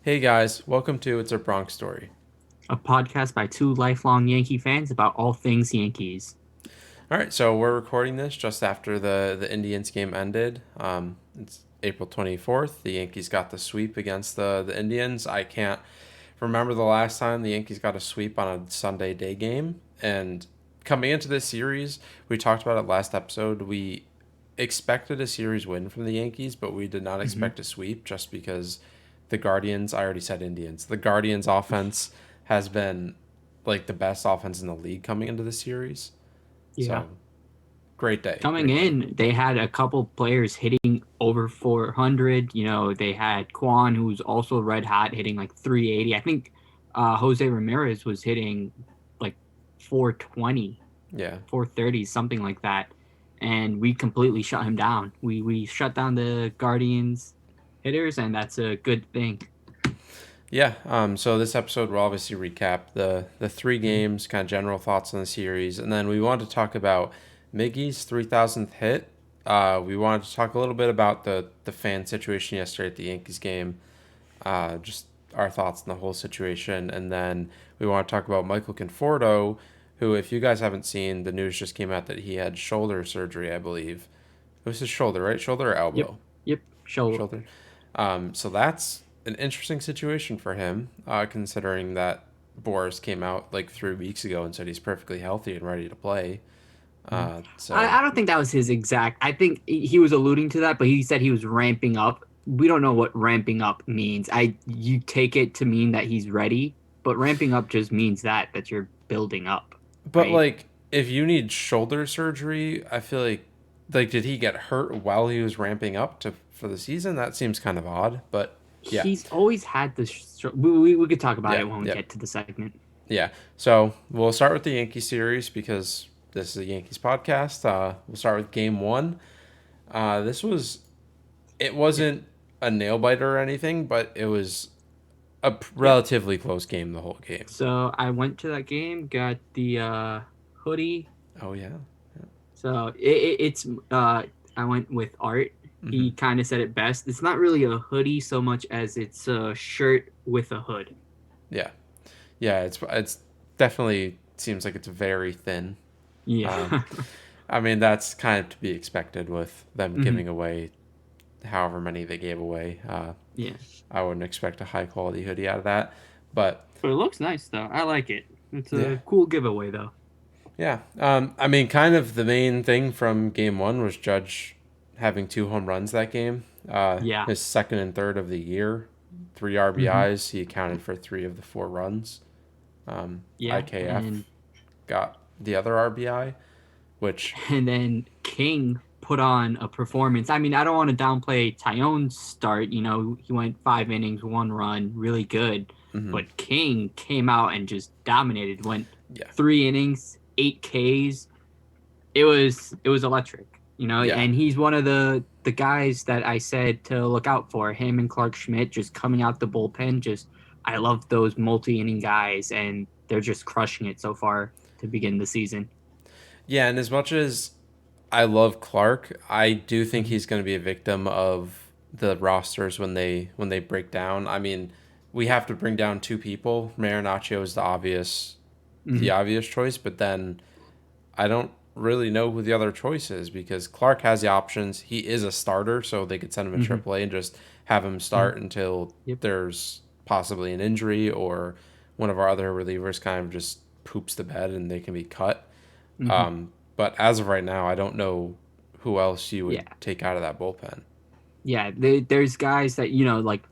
Hey guys, welcome to It's a Bronx Story. A podcast by two lifelong Yankee fans about all things Yankees. All right, so we're recording this just after the Indians game ended. It's April 24th. The Yankees got the sweep against the Indians. I can't remember the last time the Yankees got a sweep on a Sunday day game. And coming into this series, we talked about it last episode. We expected a series win from the Yankees, but we did not Hmm. expect a sweep just because the Guardians, I already said Indians, the Guardians offense has been like the best offense in the league coming into the series. Yeah. So great day, Coming great day. in, they had a couple players hitting over 400. They had Quan, who's also red hot, hitting like 380. I think Jose Ramirez was hitting like 420, Yeah, 430, something like that. And we completely shut him down. We shut down the Guardians hitters, and that's a good thing. yeah. So this episode we'll obviously recap the three games, kind of general thoughts on the series, and then we wanted to talk about Miggy's 3,000th hit. We wanted to talk a little bit about the fan situation yesterday at the Yankees game, just our thoughts on the whole situation, and then we want to talk about Michael Conforto, who, if you guys haven't seen, the news just came out that he had shoulder surgery, I believe. It was his shoulder, right? Shoulder or Yep. elbow? Yep. Show. Shoulder. So that's an interesting situation for him, considering that Boris came out like 3 weeks ago and said he's perfectly healthy and ready to play. Mhm. So I don't think that was his exact. I think he was alluding to that, but he said he was ramping up. We don't know what ramping up means. You take it to mean that he's ready, but ramping up just means that you're building up, but right? like if you need shoulder surgery, I feel like did he get hurt while he was ramping up to for the season? That seems kind of odd, but yeah. He's always had this. We could talk about Yeah, it when we yeah. get to the segment. Yeah. So we'll start with the Yankee series because this is a Yankees podcast. We'll start with game 1. This was it Yeah. wasn't a nail biter or anything, but it was a Yep. relatively close game the whole game. So I went to that game, got the hoodie. Oh yeah. So it's I went with Art. Hmm. He kind of said it best. It's not really a hoodie so much as it's a shirt with a hood. Yeah. Yeah, it's definitely seems like it's very thin. Yeah. Um, I mean that's kind of to be expected with them Hmm. giving away however many they gave away. Yeah. I wouldn't expect a high quality hoodie out of that, but But it looks nice though. I like it. It's yeah, a cool giveaway though. yeah. I mean, kind of the main thing from game 1 was Judge having 2 home runs that game. Yeah. His second and third of the year, three Hmm. RBIs. He accounted for 3 of the 4 runs. Yeah. IKF got the other RBI, which And then King put on a performance. I mean, I don't want to downplay Tyone's start. He went 5 innings, 1 run, really good. mhm, But King came out and just dominated. Went yeah, 3 innings, 8 Ks. It was electric. yeah, And he's one of the guys that I said to look out for. Him and Clark Schmidt just coming out the bullpen. Just I love those multi-inning guys, and they're just crushing it so far to begin the season. yeah. And as much as I love Clark, I do think Hmm. he's going to be a victim of the rosters when they break down. I mean, we have to bring down 2 people. Marinaccio is the Hmm. obvious choice, but then I don't really know who the other choice is because Clark has the options. He is a starter, so they could send him to Hmm. AAA and just have him start until Yep. there's possibly an injury or one of our other relievers kind of just poops the bed and they can be cut. Hmm. But as of right now, I don't know who else you would Yeah. take out of that bullpen. Yeah. There's guys that, like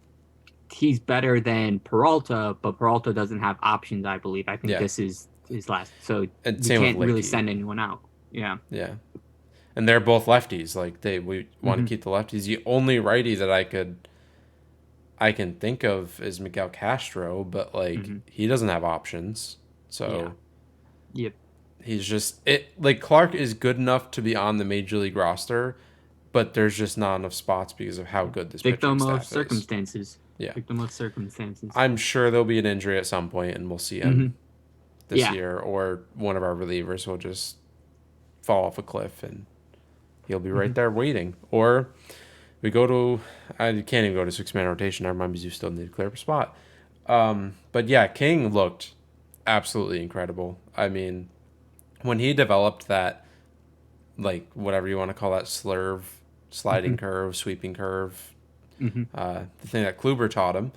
he's better than Peralta, but Peralta doesn't have options, I believe. I think Yeah, this is his last. So and we same with can't really Lichty. send anyone out. Yeah. Yeah, and they're both lefties. Like we want to Hmm. keep the lefties. The only righty that I can think of is Miguel Castro, but like Hmm. he doesn't have options. Yeah. So Yep. he's just it like Clark is good enough to be on the major league roster, but there's just not enough spots because of how good this pitching Victim of staff is. circumstances. Yeah. Victim of circumstances. I'm sure there'll be an injury at some point and we'll see him Hmm. this Yeah. year or one of our relievers will just fall off a cliff and he'll be right Hmm. there waiting. Or We go to, I can't even go to 6-man rotation. Never mind, because you still need to clear up a spot. But yeah, King looked absolutely incredible. I mean, when he developed that, like, whatever you want to call that, slurve, sliding Hmm. curve, sweeping curve, Hmm. the thing that Kluber taught him,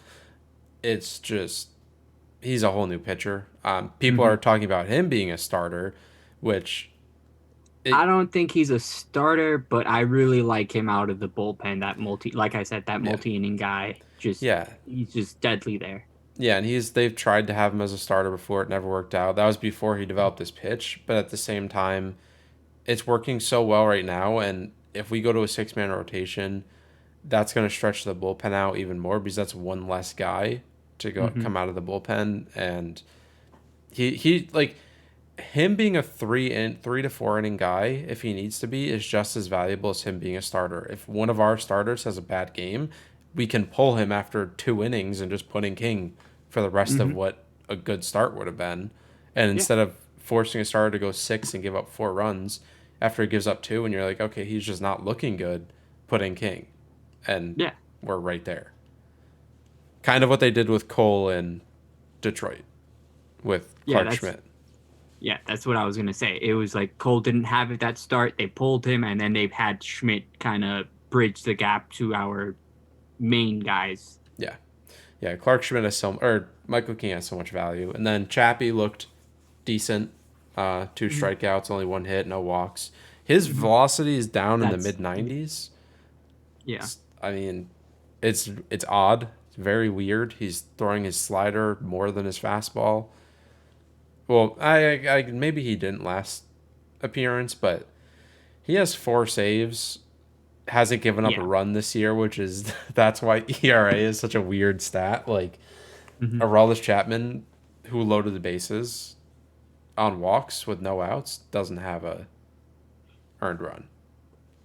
it's just, he's a whole new pitcher. People Hmm. are talking about him being a starter, which, I it, don't think he's a starter, but I really like him out of the bullpen. Like I said, that yeah. multi-inning guy, just Yeah, he's just deadly there. yeah, and they've tried to have him as a starter before. It never worked out. That was before he developed his pitch, but at the same time, it's working so well right now. And if we go to a 6-man rotation, that's going to stretch the bullpen out even more because that's one less guy to go Hmm. come out of the bullpen. And he like him being a 3 to 4 inning guy, if he needs to be, is just as valuable as him being a starter. If one of our starters has a bad game, we can pull him after 2 innings and just put in King for the rest of Hmm. what a good start would have been. And Yeah, instead of forcing a starter to go 6 and give up 4 runs after he gives up 2, and you're like, okay, he's just not looking good, put in King. And yeah, we're right there. Kind of what they did with Cole in Detroit with yeah. Clark That's Schmidt. Yeah, that's what I was gonna say. It was like Cole didn't have it that start. They pulled him, and then they've had Schmidt kind of bridge the gap to our main guys. Yeah. Yeah, Clark Schmidt has or Michael King has so much value. And then Chappie looked decent. 2 strikeouts, only 1 hit, no walks. His Mm-hmm. velocity is down in the That's mid 90s. Yeah, I mean, it's odd. It's very weird. He's throwing his slider more than his fastball. Well, I maybe he didn't last appearance, but he has 4 saves. Hasn't given up a yeah. run this year, which is that's why ERA is such a weird stat. Like Hmm. Aroldis Chapman, who loaded the bases on walks with no outs, doesn't have a earned run.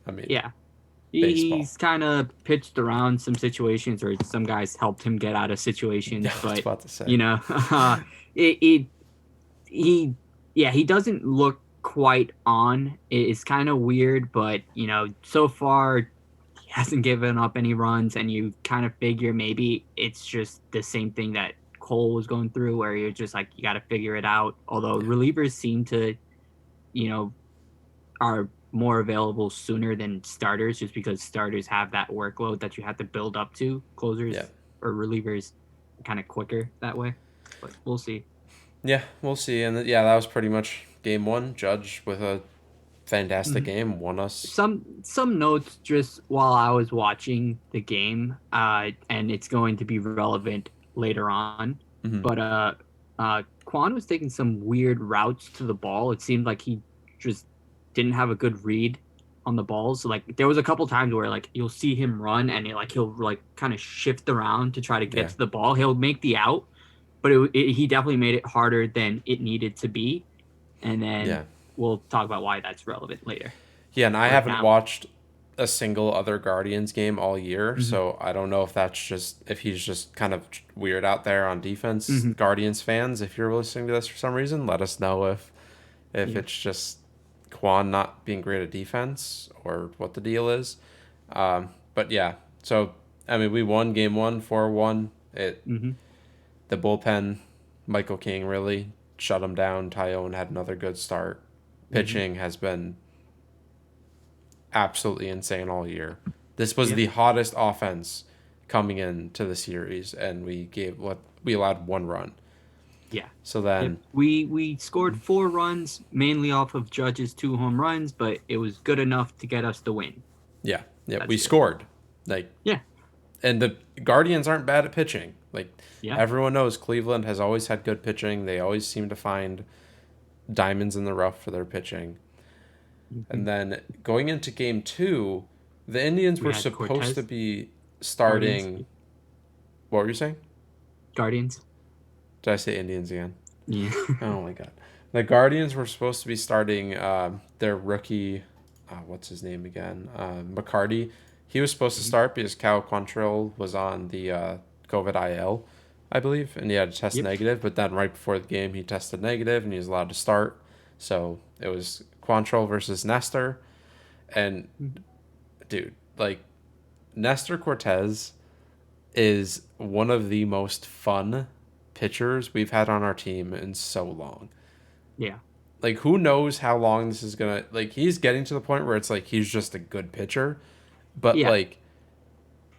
I mean, Yeah. baseball. He's kind of pitched around some situations, or some guys helped him get out of Yeah, situations, I was but about to say. you know, it he yeah, he doesn't look quite on. It's kind of weird, but so far he hasn't given up any runs, and you kind of figure maybe it's just the same thing that Cole was going through, where you're just like you got to figure it out. Although Yeah, relievers seem to, you know, are more available sooner than starters, just because starters have that workload that you have to build up to. yeah, Closers or relievers kind of quicker that way, but we'll see. yeah. We'll see. And yeah, that was pretty much game one. Judge with a fantastic Mhm. game won us. Some notes just while I was watching the game, and it's going to be relevant later on. Hmm. But Quan was taking some weird routes to the ball. It seemed like he just didn't have a good read on the balls. So, like there was a couple times where like you'll see him run and he'll like kind of shift around to try to get Yeah, to the ball. He'll make the out, but he definitely made it harder than it needed to be. And then yeah, we'll talk about why that's relevant later yeah. And I or haven't now. watched a single other Guardians game all year, Hmm. so I don't know if he's just kind of weird out there on defense. Hmm. Guardians fans, if you're listening to this for some reason, let us know if Yeah. it's just Quan not being great at defense or what the deal is. But yeah, so I mean, we won game one 4-1. Hmm. The bullpen, Michael King really shut him down. Tyone had another good start. Hmm. Pitching has been absolutely insane all year. This was Yep. the hottest offense coming into the series, and we allowed 1 run. Yeah. So Yep. then, We scored 4 runs mainly off of Judge's 2 home runs, but it was good enough to get us the win. yeah, yeah, we That's good. scored. Like, Yeah. and the Guardians aren't bad at pitching. Like, Yeah. everyone knows Cleveland has always had good pitching. They always seem to find diamonds in the rough for their pitching. Hmm. And then going into game two, the Indians We were had supposed to Cortez, be Guardians, starting. What were you saying? Guardians. Did I say Indians again? Yeah. Oh my god. The Guardians were supposed to be starting their rookie. What's his name again? McCarty. He was supposed to Mhm. start because Cal Quantrill was on the COVID IL, I believe, and he had to test Yep. negative. But then right before the game, he tested negative and he was allowed to start. So it was Quantrill versus Nestor. And dude, like Nestor Cortez is one of the most fun pitchers we've had on our team in so long. Yeah. Like, who knows how long this is gonna, like, he's getting to the point where it's like he's just a good pitcher, but Yeah. like,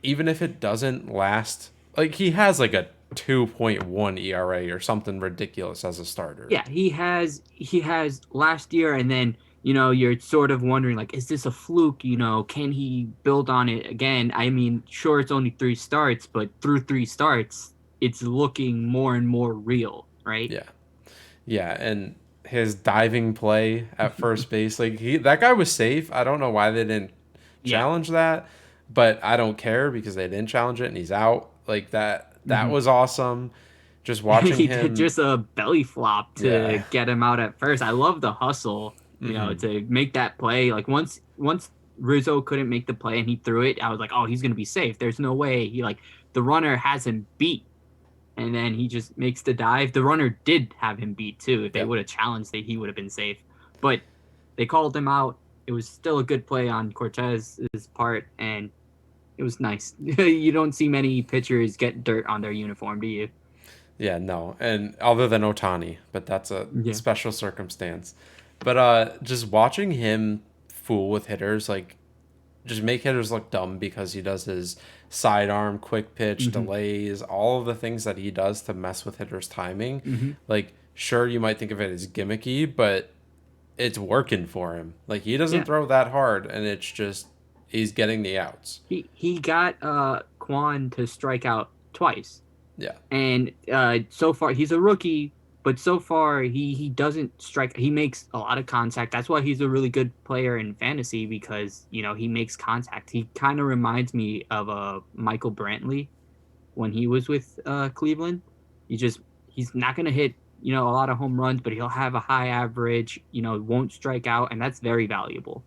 even if it doesn't last, like, he has like a 2.1 ERA or something ridiculous as a starter. Yeah, he has last year, and then you're sort of wondering, like, is this a fluke? Can he build on it again? I mean, sure, it's only three starts, but through three starts, it's looking more and more real, right? Yeah. Yeah, and his diving play at first base, like, that guy was safe. I don't know why they didn't Yeah. challenge that, but I don't care because they didn't challenge it and he's out. Like, that Hmm. was awesome. Just watching He did him. just a belly flop to Yeah. get him out at first. I love the hustle, Hmm. to make that play. Like once Rizzo couldn't make the play and he threw it, I was like, oh, he's gonna be safe. There's no way he like the runner has him beat, and then he just makes the dive. The runner did have him beat too. If they Yep. would have challenged it, he would have been safe. But they called him out. It was still a good play on Cortez's part, and it was nice. You don't see many pitchers get dirt on their uniform, do you? Yeah, no. And other than Otani, but that's a Yeah. special circumstance. But just watching him fool with hitters, like, just make hitters look dumb because he does his sidearm, quick pitch, Hmm. delays, all of the things that he does to mess with hitters' timing. Hmm. Like, sure, you might think of it as gimmicky, but it's working for him. Like, he doesn't Yeah. throw that hard, and it's just he's getting the outs. He got Quan to strike out twice. Yeah, And so far he's a rookie, but so far he doesn't strike. He makes a lot of contact. That's why he's a really good player in fantasy because he makes contact. He kind of reminds me of Michael Brantley when he was with Cleveland. He's not gonna hit a lot of home runs, but he'll have a high average. Won't strike out, and that's very valuable.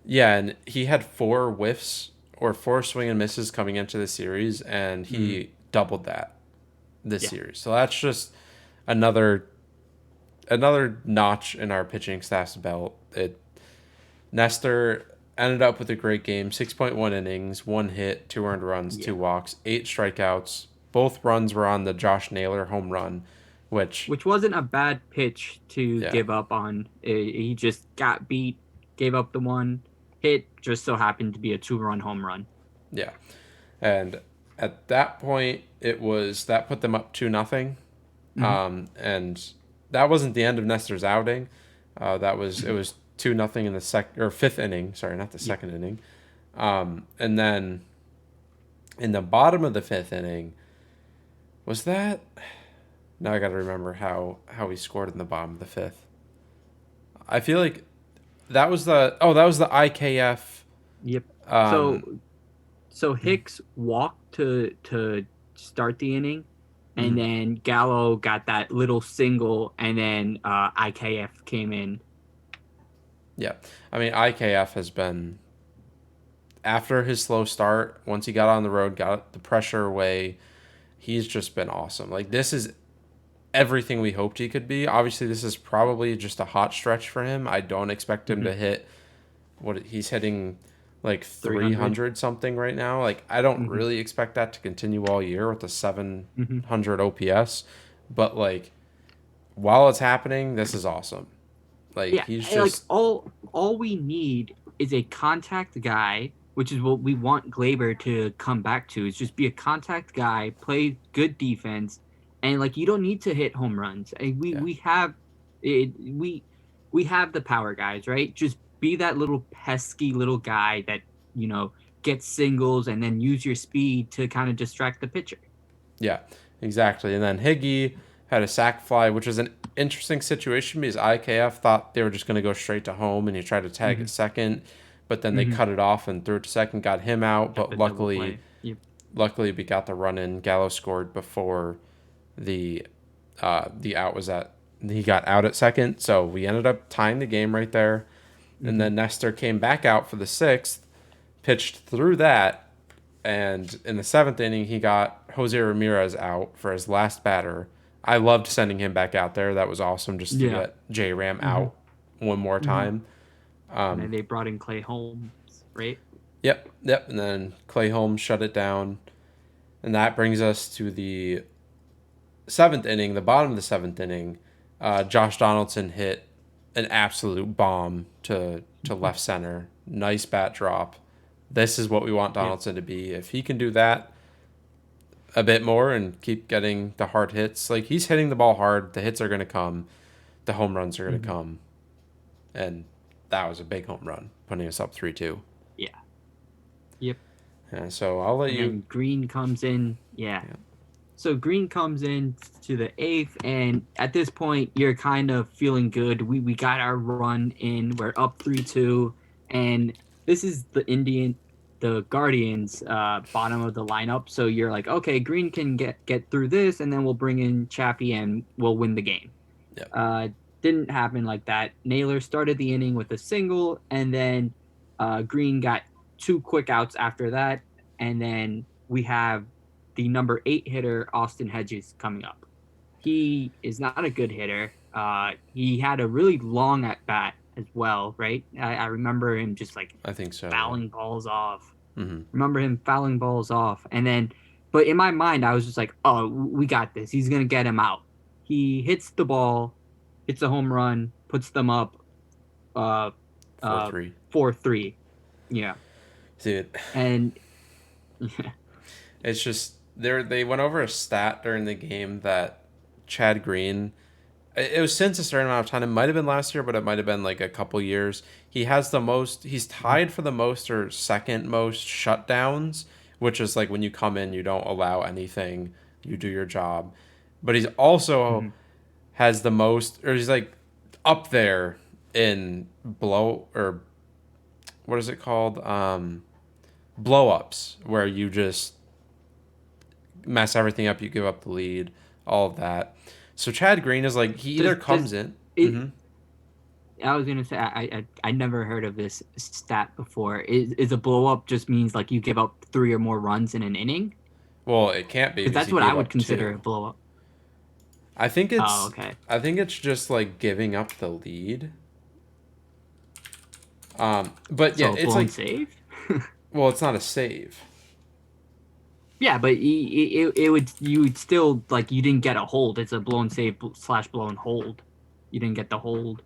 yeah, and he had four whiffs or four swing and misses coming into the series, and Mm, he doubled that this yeah. series. So that's just another another notch in our pitching staff's belt. Nestor ended up with a great game, 6.1 innings, one hit, two earned runs, two Yeah. walks, eight strikeouts. Both runs were on the Josh Naylor home run, which, Which wasn't a bad pitch to yeah, give up on. He just got beat, gave up the one hit, just so happened to be a two-run home run. yeah. And at that point, that put them up 2-0. Hmm. And that wasn't the end of Nestor's outing. It was 2-0 in the fifth inning. Sorry, not the Yeah. second inning. And then in the bottom of the fifth inning, was that? Now I got to remember how he scored in the bottom of the fifth. I feel like that was the IKF. Yep. So Um, so Hicks walked to start the inning, and mhm, then Gallo got that little single, and then IKF came in. yeah, I mean IKF has been, after his slow start. Once he got on the road, got the pressure away, he's just been awesome. Like, this is everything we hoped he could be. Obviously, this is probably just a hot stretch for him. I don't expect him Hmm. to hit what he's hitting, like 300. 300 something right now. Like, I don't Hmm. really expect that to continue all year with the Hmm. 700 OPS, but like, while it's happening, this is awesome. Like, Yeah, he's like just, all we need is a contact guy, which is what we want Glaber to come back to. Is just be a contact guy, play good defense, and like you don't need to hit home runs. yeah. We have it. We have the power guys, right? Just be that little pesky little guy that gets singles and then use your speed to kind of distract the pitcher. Yeah, exactly. And then Higgy had a sac fly, which is an interesting situation because IKF thought they were just going to go straight to home, and he tried to tag Hmm. at second, but then they Hmm. cut it off and threw it to second, got him out. Got But the double luckily, play. Yep. we got the run in. Gallo scored before the the out was at he got out at second, so we ended up tying the game right there. And Hmm. then Nestor came back out for the sixth, pitched through that, and in the seventh inning, he got Jose Ramirez out for his last batter. I loved sending him back out there. That was awesome just to Yeah. get J Ram Hmm. out one more Hmm. time. And then they brought in Clay Holmes, right? Yep, yep. And then Clay Holmes shut it down. And that brings us to the seventh inning, the bottom of the seventh inning. Josh Donaldson hit an absolute bomb to left center. Nice bat drop. This is what we want Yeah. Donaldson to be. If he can do that a bit more and keep getting the hard hits, like he's hitting the ball hard, the hits are going to come, the home runs are going to Hmm. come. And that was a big home run, putting us up 3-2. Yeah. Yep. Yeah, so I'll let And you. then Green comes in. Yeah. Yeah, So Green comes in to the eighth, and at this point, you're kind of feeling good. We got our run in. We're up 3-2, and this is the Guardians' bottom of the lineup. So you're like, okay, Green can get through this, and then we'll bring in Chappie, and we'll win the game. yeah. Uh, didn't happen like that. Naylor started the inning with a single, and then Green got two quick outs after that, and then we have the number 8 hitter Austin Hedges coming up. He is not a good hitter. He had a really long at bat as well, right? I remember him just like I think so. Yeah. fouling balls off. Mm-hmm. Remember him fouling balls off, and then, but in my mind, I was just like, "Oh, we got this. He's gonna get him out." He hits the ball, hits a home run, puts them up, uh, 4-3. 4-3. Yeah, Dude, and it's just they went over a stat during the game that Chad Green. It was since a certain amount of time. It might have been last year, but it might have been like a couple years. He has the most. He's tied for the most or second most shutdowns, which is like when you come in, you don't allow anything. You do your job, but he's also Mhm. has the most, or he's like up there in blow or what is it called? Blow ups, where you just mess everything up, you give up the lead, all of that. So Chad Green is like he either Does comes in. it? Mm-hmm. I was gonna say I never heard of this stat before. Is a blow up just means like you give up three or more runs in an inning? Well, it can't be Because because that's he what I gave would up consider a two. blow up. I think Oh, it's okay. I think it's just like giving up the lead. But yeah, So it's blown like save. well, it's not a save. Yeah, but it would you would still like you didn't get a hold. It's a blown save slash blown hold. You didn't get the hold.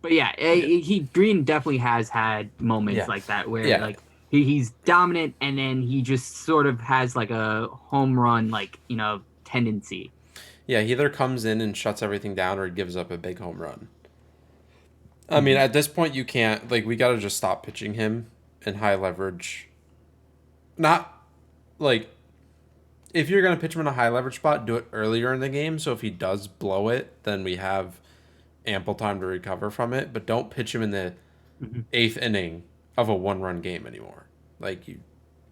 But yeah, Yeah, he Green definitely has had moments yeah, like that where yeah, like he's dominant and then he just sort of has like a home run like tendency. yeah. He either comes in and shuts everything down, or he gives up a big home run. I mean, Hmm. at this point, you can't like we got to just stop pitching him in high leverage. Not like if you're gonna pitch him in a high leverage spot, do it earlier in the game. So if he does blow it, then we have ample time to recover from it. But don't pitch him in the Hmm. eighth inning of a one-run game anymore. Like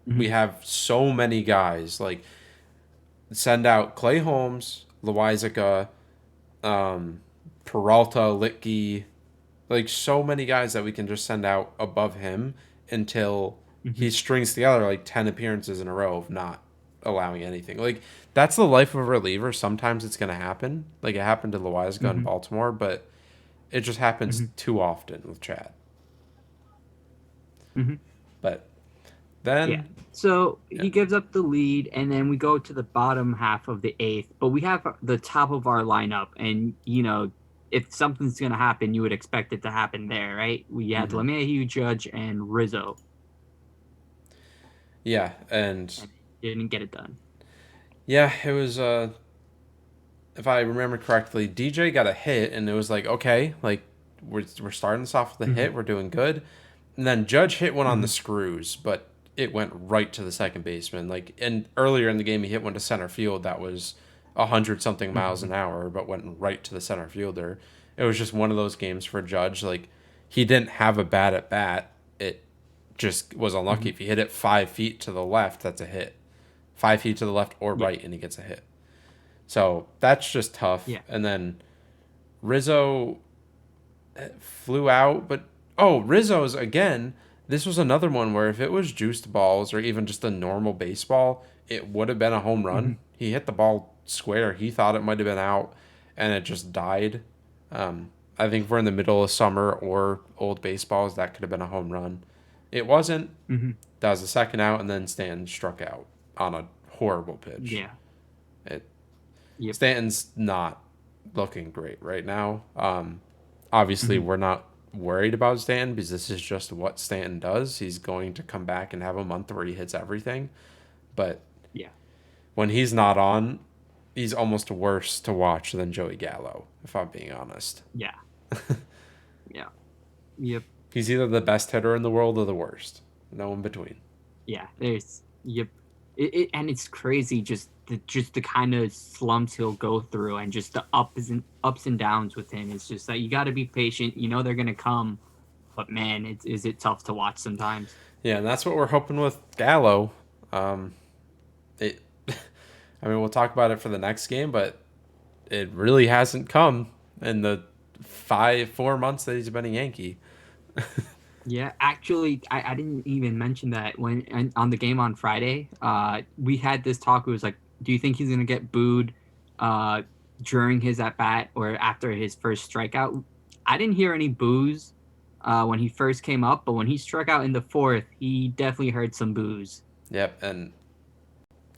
we Hmm. have so many guys. Like send out Clay Holmes, Loizaga, um, Peralta, Litke, like so many guys that we can just send out above him until Hmm. he strings together like 10 appearances in a row of not allowing anything. Like that's the life of a reliever. Sometimes it's going to happen. Like it happened to Loizaga in Hmm. Baltimore, but it just happens Hmm. too often with Chad. Hmm. But Yeah. then, So yeah. he gives up the lead, and then we go to the bottom half of the eighth. But we have the top of our lineup, and if something's gonna happen, you would expect it to happen there, right? We had Hmm. LeMahieu, Judge, and Rizzo, Yeah. And and didn't get it done. yeah, it was, if I remember correctly, DJ got a hit, and it was like, okay, like we're starting this off with a Hmm. hit. We're doing good. And then Judge hit one on the Hmm. screws, but it went right to the second baseman. Like, and earlier in the game, he hit one to center field that was 100 something miles Hmm. an hour, but went right to the center fielder. It was just one of those games for Judge. Like, he didn't have a bad at bat. It just was unlucky. Hmm. If you hit it 5 feet to the left, that's a hit. 5 feet to the left or Yeah. right, and he gets a hit. So that's just tough. Yeah. And then Rizzo flew out, but oh, Rizzo's again. This was another one where if it was juiced balls or even just a normal baseball, it would have been a home run. Hmm. He hit the ball square. He thought it might have been out, and it just died. I think if we're in the middle of summer or old baseballs, that could have been a home run. It wasn't. Hmm. That was the second out, and then Stanton struck out on a horrible pitch. Yeah. It Yep. Stanton's not looking great right now. Obviously, Hmm. we're not worried about Stanton because this is just what Stanton does. He's going to come back and have a month where he hits everything. But Yeah. when he's not on, he's almost worse to watch than Joey Gallo, if I'm being honest. Yeah. Yeah. Yep. He's either the best hitter in the world or the worst. No in between. Yeah. There's. Yep. And it's crazy just the kind of slumps he'll go through and just the ups and downs with him. It's just that you got to be patient. You know they're gonna come, but man, is it tough to watch sometimes. Yeah, and that's what we're hoping with Gallo. Um, it, I mean, we'll talk about it for the next game, but it really hasn't come in the 4 months that he's been a Yankee. Yeah, actually, I didn't even mention that on the game on Friday. We had this talk. It was like, do you think he's gonna get booed, uh, during his at bat or after his first strikeout? I didn't hear any boos, when he first came up, but when he struck out in the fourth, he definitely heard some boos. Yep, and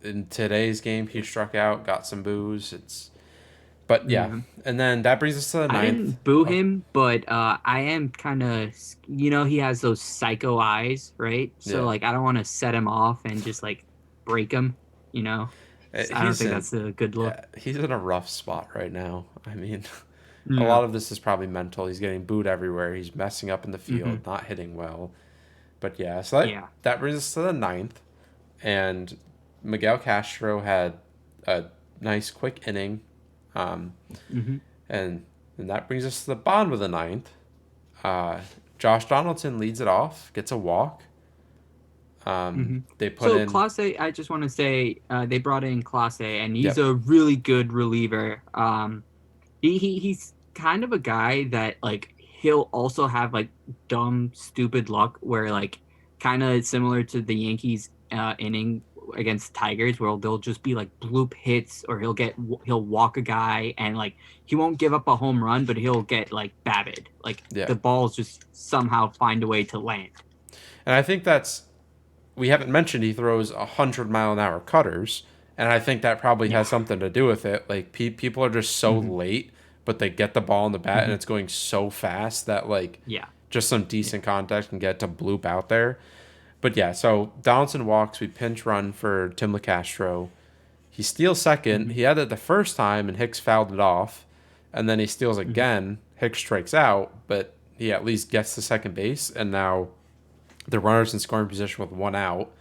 in today's game, he struck out, got some boos. But yeah, Yeah. and then that brings us to the I ninth. didn't boo Oh, him, but I am kind of, he has those psycho eyes, right? So yeah, like, I don't want to set him off and just like break him, you know. So I don't he's think in. that's a good look. Yeah, he's in a rough spot right now. I mean, a Yeah. lot of this is probably mental. He's getting booed everywhere. He's messing up in the Hmm. field, not hitting well. But yeah, so Yeah. that brings us to the ninth, and Miguel Castro had a nice quick inning, um, Hmm. and that brings us to the bottom of the ninth. Uh, Josh Donaldson leads it off, gets a walk. Hmm. They put So in, Clase, I just want to say, they brought in Clase, and he's yep, a really good reliever. He's kind of a guy that like he'll also have like dumb, stupid luck where like kind of similar to the Yankees inning against the Tigers where they'll just be like bloop hits or he'll walk a guy and like he won't give up a home run but he'll get like batted. Like yeah, the balls just somehow find a way to land. and I think that's we haven't mentioned he throws 100-mile-an-hour cutters, and I think that probably Yeah. has something to do with it. Like people are just so Hmm. late, but they get the ball in the bat and Hmm. it's going so fast that like Yeah. just some Yeah. decent contact can get to bloop out there. But yeah, so Donaldson walks. We pinch run for Tim LeCastro. He steals second. Hmm. He had it the first time, and Hicks fouled it off. And then he steals Hmm. again. Hicks strikes out, but he at least gets to second base. And now the runner's in scoring position with one out.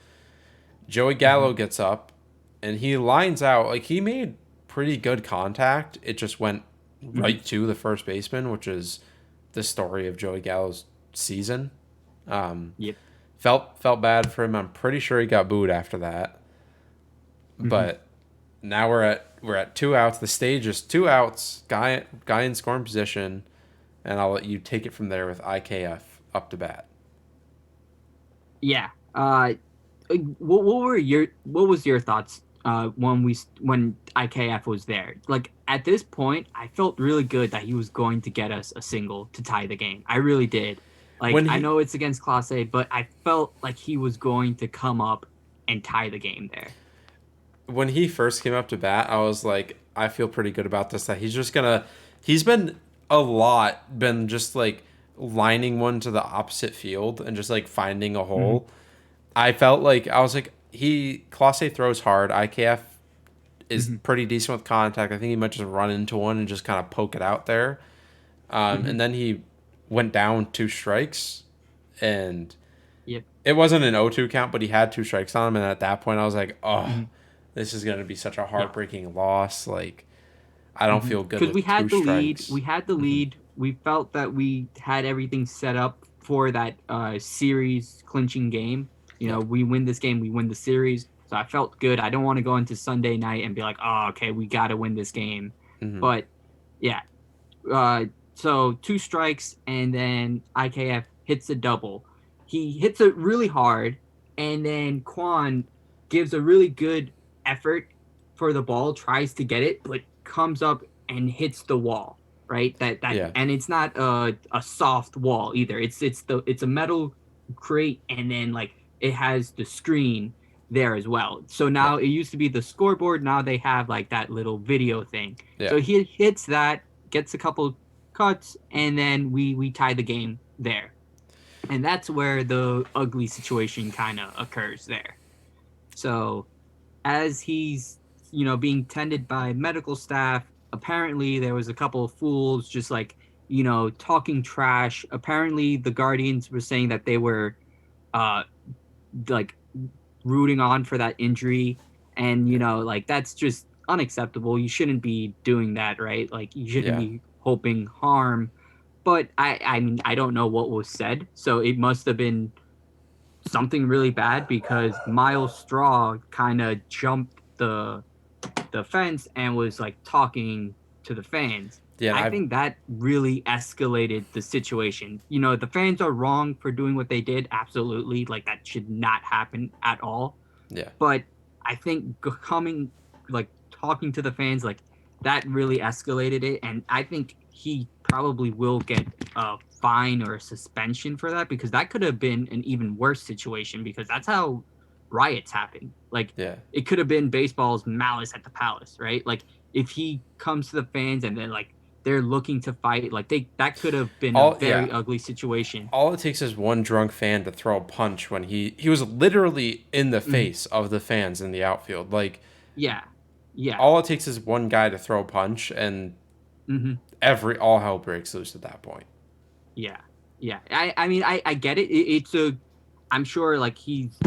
Joey Hmm. Gallo gets up, and he lines out. Like, he made pretty good contact. It just went Hmm. right to the first baseman, which is the story of Joey Gallo's season. Um, Yep. felt bad for him. I'm pretty sure he got booed after that. Hmm. But now we're at two outs. The stage is two outs. Guy in scoring position, and I'll let you take it from there with IKF up to bat. Yeah. What was your thoughts when IKF was there? Like at this point, I felt really good that he was going to get us a single to tie the game. I really did. Like When I he know it's against Class A, but I felt like he was going to come up and tie the game there. when he first came up to bat, I was like, I feel pretty good about this. That he's just gonna. He's been just like lining one to the opposite field and just like finding a Hmm. hole. I was like Classe throws hard. IKF is Hmm. pretty decent with contact. I think he might just run into one and just kind of poke it out there. Hmm. And then he went down two strikes, and Yep. it wasn't an 0-2 count, but he had two strikes on him. And at that point, I was like, oh, Hmm. this is going to be such a Yeah. heartbreaking loss. Like, I don't feel good Because we with two had the lead, strikes. we felt that we had everything set up for that series clinching game. Yep. We win this game, we win the series. So I felt good. I don't want to go into Sunday night and be like, oh, okay, we got to win this game. Hmm. But yeah, so two strikes, and then IKF hits a double. He hits it really hard, and then Quan gives a really good effort for the ball, tries to get it, but comes up and hits the wall. right? That Yeah. and it's not a soft wall either. It's a metal crate, and then like it has the screen there as well. So Yeah. now it used to be the scoreboard. Now they have like that little video thing. Yeah. So he hits that, gets a couple cuts, and then we tie the game there. And that's where the ugly situation kind of occurs there. So as he's being tended by medical staff, apparently there was a couple of fools just like talking trash. Apparently the Guardians were saying that they were uh like rooting on for that injury, and Yeah. like that's just unacceptable. You shouldn't be doing that, right? Like you shouldn't Yeah. be hoping harm. But I mean, I don't know what was said, so it must have been something really bad because Miles Straw kind of jumped the fence and was like talking to the fans. Yeah. And I I've think that really escalated the situation. The fans are wrong for doing what they did. Absolutely. Like that should not happen at all. yeah. But I think coming, like talking to the fans, like that really escalated it. And I think he probably will get a fine or a suspension for that, because that could have been an even worse situation, because that's how riots happen. Like Yeah. it could have been baseball's Malice at the Palace, right? Like if he comes to the fans and then like they're looking to fight, like that could have been a All yeah. very ugly situation. All it takes is one drunk fan to throw a punch when he was literally in the Mm-hmm. face of the fans in the outfield. Like Yeah. Yeah. all it takes is one guy to throw a punch and Mm-hmm. every all hell breaks loose at that point. Yeah. Yeah. I mean I get it. It's a I'm sure like he's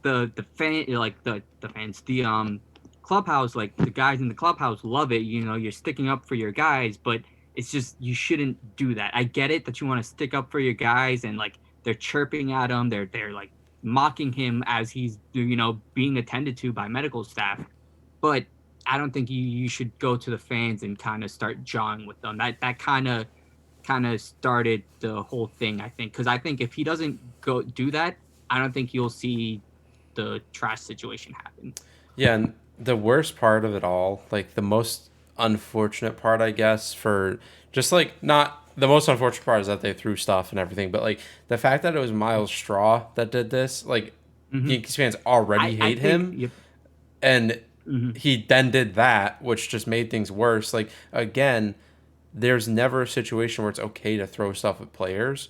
the fan, like the fans, the clubhouse, like the guys in the clubhouse love it. You're sticking up for your guys, but it's just you shouldn't do that. I get it that you want to stick up for your guys, and like they're chirping at him, they're like mocking him as he's being attended to by medical staff, but I don't think you should go to the fans and kind of start jawing with them. That kind of started the whole thing, I think, because I think if he doesn't go do that, I don't think you'll see the trash situation happen. Yeah, and the worst part of it all, like the most unfortunate part, I guess, for just like not the most unfortunate part is that they threw stuff and everything, but like the fact that it was Miles Straw that did this, like Mm-hmm. Yankees fans already I hate think him, yep. and Mm-hmm. he then did that, which just made things worse. Like again, there's never a situation where it's okay to throw stuff at players,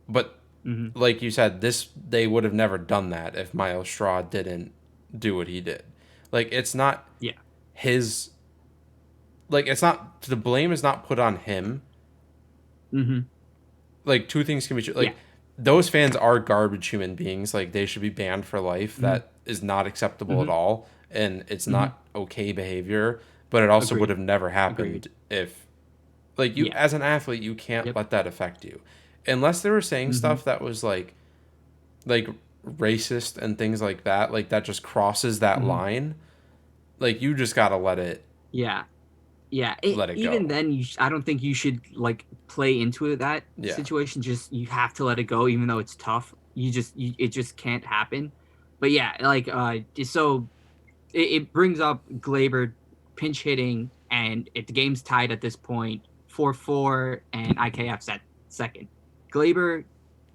but Mm-hmm. like you said, this they would have never done that if Miles Straw didn't do what he did. Like it's not Yeah. his like it's not the blame is not put on him. Mm-hmm. Like two things can be true. Yeah. Like those fans are garbage human beings. Like they should be banned for life. Mm-hmm. That is not acceptable at Mm-hmm. all, and it's Mm-hmm. not okay behavior. But it also would Agreed. have never Agreed. happened if like you Yeah. as an athlete you can't Yep. let that affect you unless they were saying Mm-hmm. stuff that was like racist and things like that, like that just crosses that Mm-hmm. line. Like you just gotta Yeah. Yeah. let it Even go. then, I don't think you should like play into that Yeah. situation. Just you have to let it go, even though it's tough. It just can't happen. But yeah, like so it brings up Glaber pinch hitting, and if the game's tied at this point, 4-4, and IKF's at second. Glaber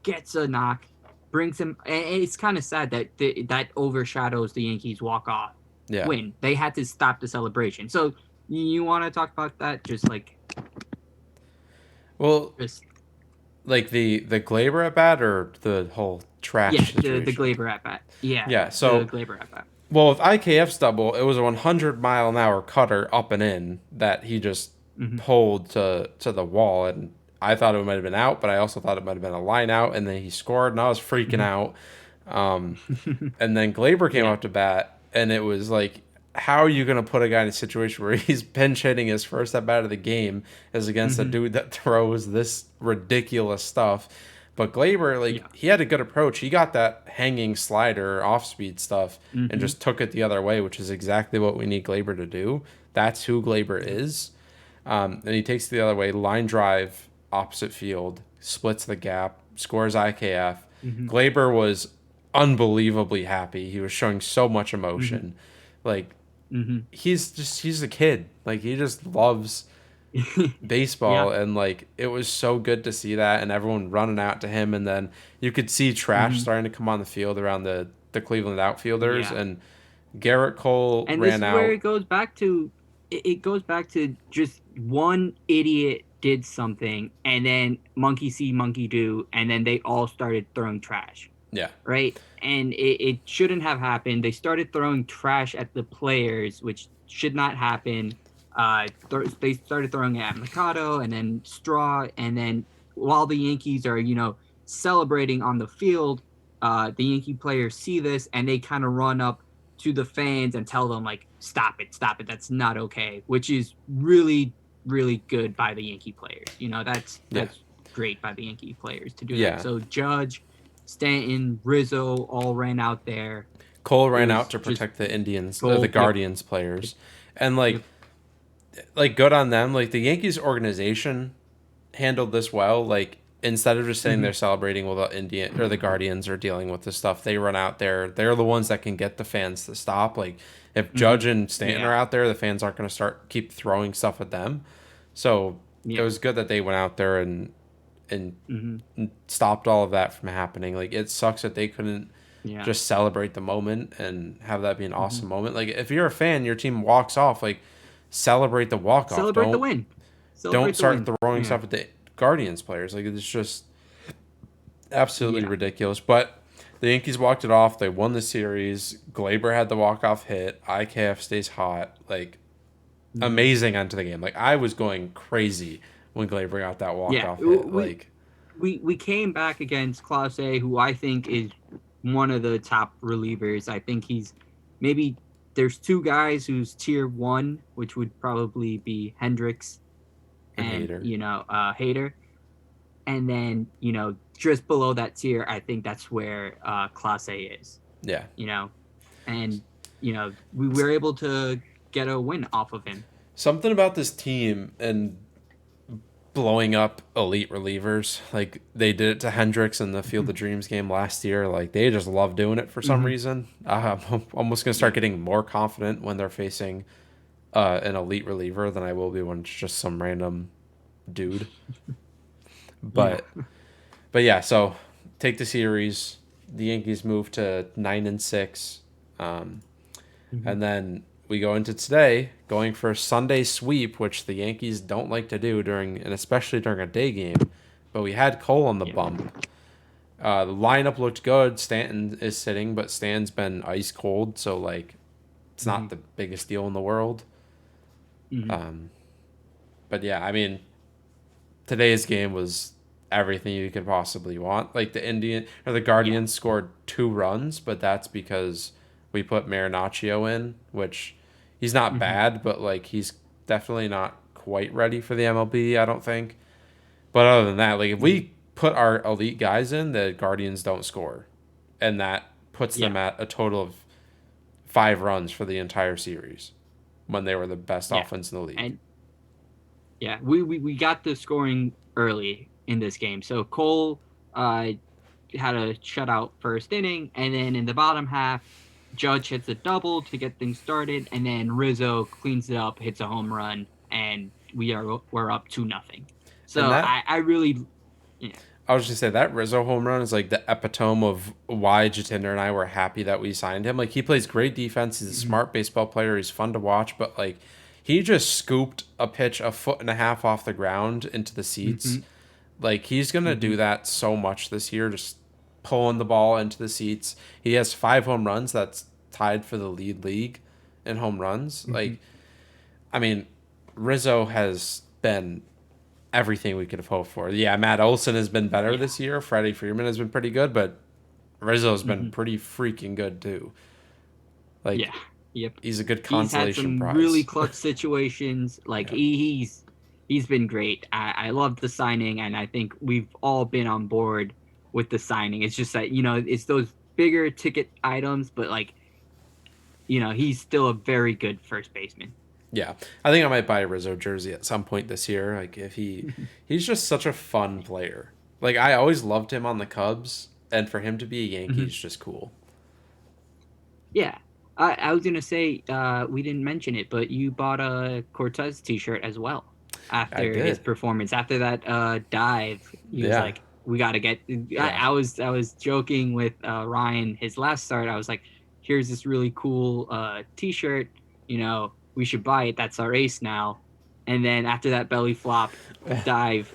gets a knock, brings him, and it's kind of sad that that overshadows the Yankees walk off Yeah. win. They had to stop the celebration. So you want to talk about that? Just like Well, just like the Glaber at bat or the whole yeah, trash the situation. Glaber at bat. Yeah, Yeah. the So Glaber at bat. well, with IKF's double, it was a 100-mile-an-hour cutter up and in that he just Mm-hmm. pulled to the wall, and I thought it might have been out, but I also thought it might have been a line out, and then he scored, and I was freaking out. And then Glaber came Yeah. up to bat, and it was like, how are you going to put a guy in a situation where he's pinch hitting his first at bat of the game as against a Mm-hmm. dude that throws this ridiculous stuff? But Glaber, like, Yeah. he had a good approach. He got that hanging slider off speed stuff and Mm-hmm. just took it the other way, which is exactly what we need Glaber to do. That's who Glaber is. And he takes it the other way, line drive, opposite field, splits the gap, scores IKF. Mm-hmm. Glaber was unbelievably happy. He was showing so much Mm-hmm. emotion. Like Mm-hmm. he's a kid. Like he just loves Yeah. baseball, and like it was so good to see that and everyone running out to him, and then you could see trash Hmm. starting to come on the field around the Cleveland outfielders, Yeah. and Garrett Cole And this ran is where out. it goes back to it goes back to just one idiot did something and then monkey see, monkey do, and then they all started throwing trash, Yeah. right? And it shouldn't have happened. They started throwing trash at the players, which should not happen. They started throwing it at Mikado and then Straw, and then while the Yankees are, celebrating on the field, the Yankee players see this and they kind of run up to the fans and tell them like, stop it, that's not okay, which is really, really good by the Yankee players. Yeah. That's great by the Yankee players to do that. Yeah. So Judge, Stanton, Rizzo all ran out there. Cole It ran out was to just protect the Indians, the gold. Yep. Guardians Yep. players, and Yep. like good on them. Like the Yankees organization handled this well. Like instead of just sitting Hmm. there celebrating while the Indian or the Guardians are dealing with this stuff, they run out there. They're the ones that can get the fans to stop. Like if Hmm. Judge and Stanton are Yeah. out there, the fans aren't going to keep throwing stuff at them. So it Yeah. was good that they went out there and Hmm. stopped all of that from happening. Like it sucks that they couldn't Yeah. just celebrate the moment and have that be an Hmm. awesome moment. Like if you're a fan, your team walks off, like celebrate the walk off. Celebrate the win. Don't Celebrate the start win. throwing Yeah. stuff at the Guardians players. Like it's just absolutely Yeah. ridiculous. But the Yankees walked it off. They won the series. Glaber had the walk off hit. IKF stays hot. Like Hmm. amazing end to the game. Like I was going crazy when Glaber got that walk Yeah. off hit. Like We came back against Clase, who I think is one of the top relievers. I think he's maybe there's two guys who's tier one, which would probably be Hendricks and and hater. Hader, and then just below that tier, I think that's where Clase is. Yeah. You know, and we were able to get a win off of him. Something about this team and blowing up elite relievers. Like they did it to Hendricks in the Field of Dreams game last year. Like they just love doing it for some Hmm. reason. I'm almost gonna start Yeah. getting more confident when they're facing an elite reliever than I will be when it's just some random dude. Yeah. But yeah, so take the series. The Yankees move to 9-6, um, Hmm. and then we go into today going for a Sunday sweep, which the Yankees don't like to do during, and especially during a day game. But we had Cole on the Yeah. bump. The lineup looked good. Stanton is sitting, but Stan's been ice cold, so like it's Hmm. not the biggest deal in the world. Hmm. Um, but yeah, I mean, today's game was everything you could possibly want. Like the Yeah. Guardians scored 2 runs, but that's because we put Marinaccio in, which he's not Hmm. bad, but like he's definitely not quite ready for the MLB, I don't think. But other than that, like if Hmm. we put our elite guys in, the Guardians don't score. And that puts them Yeah. at a total of 5 runs for the entire series when they were the best Yeah. offense in the league. And yeah, we got the scoring early in this game. So Cole had a shutout first inning, and then in the bottom half, Judge hits a double to get things started, and then Rizzo cleans it up, hits a home run, and we're up 2-0. And So that I really, yeah. I was just say that Rizzo home run is like the epitome of why Jatinder and I were happy that we signed him. Like he plays great defense. He's a Hmm. smart baseball player. He's fun to watch, but like he just scooped a pitch a foot and a half off the ground into the seats. Hmm. Like he's gonna Hmm. do that so much this year, just pulling the ball into the seats. He has 5 home runs. That's tied for the league in home runs. Hmm. Like I mean, Rizzo has been everything we could have hoped for. Yeah, Matt Olson has been better Yeah. this year. Freddie Freeman has been pretty good, but Rizzo's been Hmm. pretty freaking good too. Like Yeah. Yep. he's a good He's had consolation some really prize. clutch situations. Like Yeah. he's been great. I love the signing, and I think we've all been on board with the signing. It's just that it's those bigger ticket items, but like he's still a very good first baseman. Yeah. I think I might buy a Rizzo jersey at some point this year. Like if he's just such a fun player. Like I always loved him on the Cubs, and for him to be a Yankee Hmm. is just cool. Yeah. I was gonna say we didn't mention it, but you bought a Cortez T-shirt as well. I after his did. performance. After that dive, he was Yeah. like, "We got to get." Yeah. I was joking with Ryan his last start. I was like, "Here's this really cool T-shirt. We should buy it. That's our ace now." And then after that belly flop dive,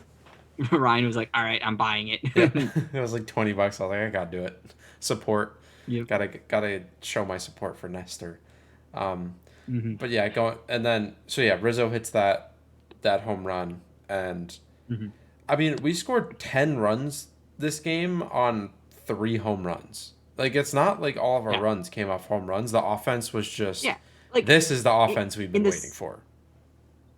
Ryan was like, "All right, I'm buying Yeah. it." It was like $20. I was like, I gotta do it. Support. Yep. Gotta show my support for Nestor. Um, Hmm. but yeah, go and then so yeah, Rizzo hits that home run, and Hmm. I mean we scored 10 runs this game on 3 home runs. Like it's not like all of our Yeah. runs came off home runs. The offense was just Yeah. Like this is the offense we've in been waiting this for.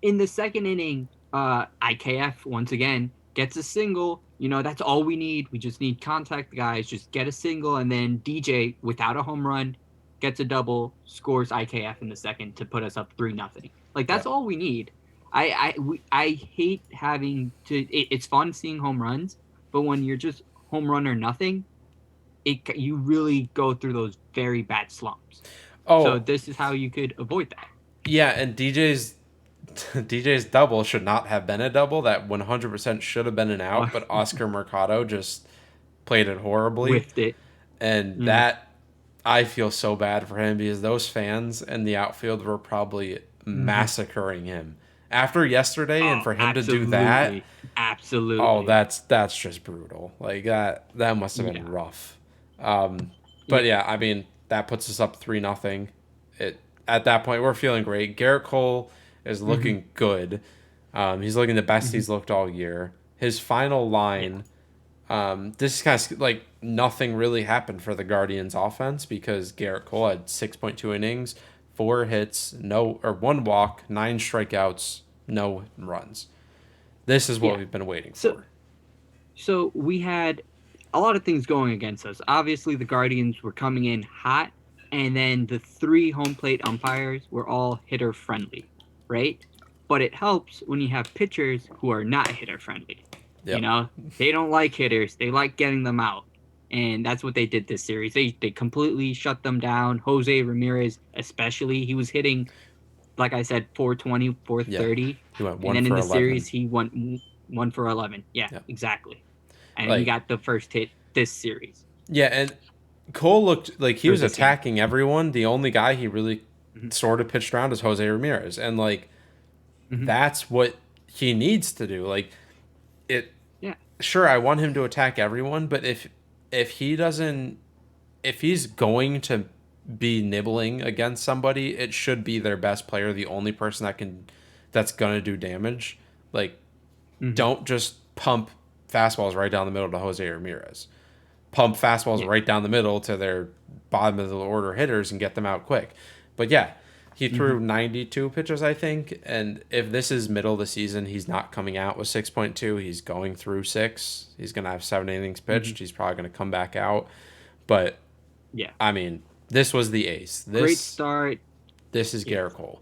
in the second inning, IKF once again gets a single. That's all we need. We just need contact guys. Just get a single, and then DJ without a home run gets a double, scores IKF in the second to put us up 3-0. Like Yeah. that's all we need. I hate having to. It's fun seeing home runs, but when you're just home run or nothing, you really go through those very bad slumps. So Oh, this is how you could avoid that. yeah, and DJ's double should not have been a double. That 100% should have been an Uh, out, but Oscar Mercado just played it horribly. Whiffed it. And Mm. that I feel so bad for him because those fans in the outfield were probably Mm-hmm. massacring him. After yesterday and Oh, for him to do that, absolutely. oh Absolutely. that's just brutal. Like that must have been Yeah. rough. Um, but Yeah. yeah, I mean that puts us up 3-0. It at that point we're feeling great. Garrett Cole is Hmm. looking good. He's looking the best Hmm. he's looked all year. His final Yeah. line, this is kind of like nothing really happened for the Guardians offense because Garrett Cole had 6.2 innings, 4 hits, no or 1 walk, 9 strikeouts, no runs. This is what Yeah. we've been waiting So for. so we had a lot of things going against us. Obviously the Guardians were coming in hot, and then the three home plate umpires were all hitter friendly, right? But it helps when you have pitchers who are not hitter friendly. You Yep. know, they don't like hitters. They like getting them out. And that's what they did this series. They completely shut them down. Jose Ramirez, especially, he was hitting, like I said, 420, Yeah. 430. He went And one then in for the 11. series, he went 1 for 11. Yeah, Yeah. exactly. And he Like got the first hit this series. yeah, and Cole looked like he Or was this game. attacking everyone. The only guy he really Hmm. sort of pitched around is Jose Ramirez, and like Hmm. that's what he needs to do. Like it Yeah. sure I want him to attack everyone, but if he doesn't if he's going to be nibbling against somebody, it should be their best player, the only person that's gonna do damage. Like Hmm. don't just pump fastballs right down the middle to Jose Ramirez. Pump fastballs Yeah. right down the middle to their bottom of the order hitters and get them out quick. But yeah, he Hmm. threw 92 pitches, I think. And if this is middle of the season, he's not coming out with 6.2. He's going through 6. He's going to have 7 innings Hmm. pitched. He's probably going to come back out. But Yeah. I mean, this was the ace. Great This start. this is Yeah. Garrett Cole.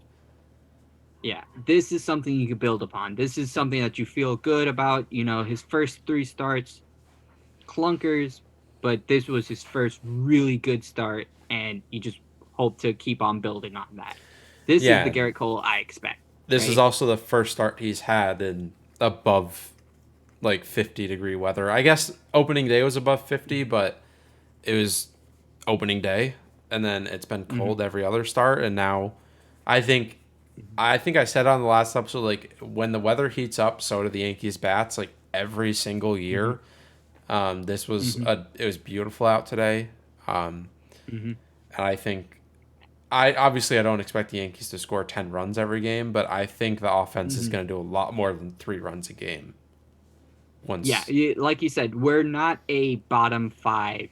Yeah, this is something you could build upon. This is something that you feel good about. His first three starts, clunkers, but this was his first really good start, and you just hope to keep on building on that. This is the Yeah, Garrett Cole I expect, this is right? also the first start he's had in above like 50-degree weather. I guess opening day was above 50, but it was opening day, and then it's been Mm-hmm. cold every other start, and now I think I think I said on the last episode like when the weather heats up, so do the Yankees bats. Like every single Mm-hmm. year, this was Mm-hmm. it was beautiful out today, um, Mm-hmm. and I think I don't expect the Yankees to score 10 runs every game, but I think the offense is Mm-hmm. going to do a lot more than 3 runs a game. Yeah, Once, like you said, we're not a bottom five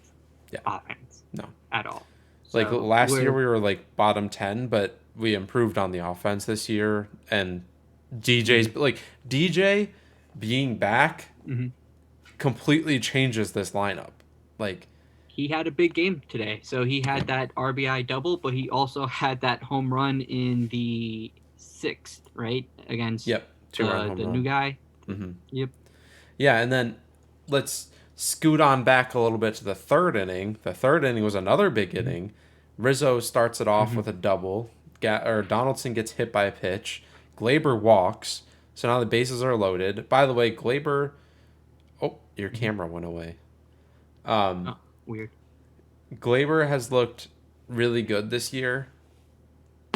yeah, offense no. at all. Like So last year, we're. we were like bottom 10, but we improved on the offense this year. And Mhm. DJ being back Mhm. completely changes this lineup. Like, He had a big game today. So he yeah, had that RBI double, but he also had that home run in the sixth, right? Against yep, 2 run home the new run. guy. Hmm. Yep. Yeah, and then let's scoot on back a little bit to the third inning. The third inning was another big Hmm. inning. Rizzo starts it off Hmm. with a double. Donaldson gets hit by a pitch. Glaber walks. So now the bases are loaded. By the way, Glaber. Oh, your Mhm. camera went away. Um, Oh, weird. Glaber has looked really good this year,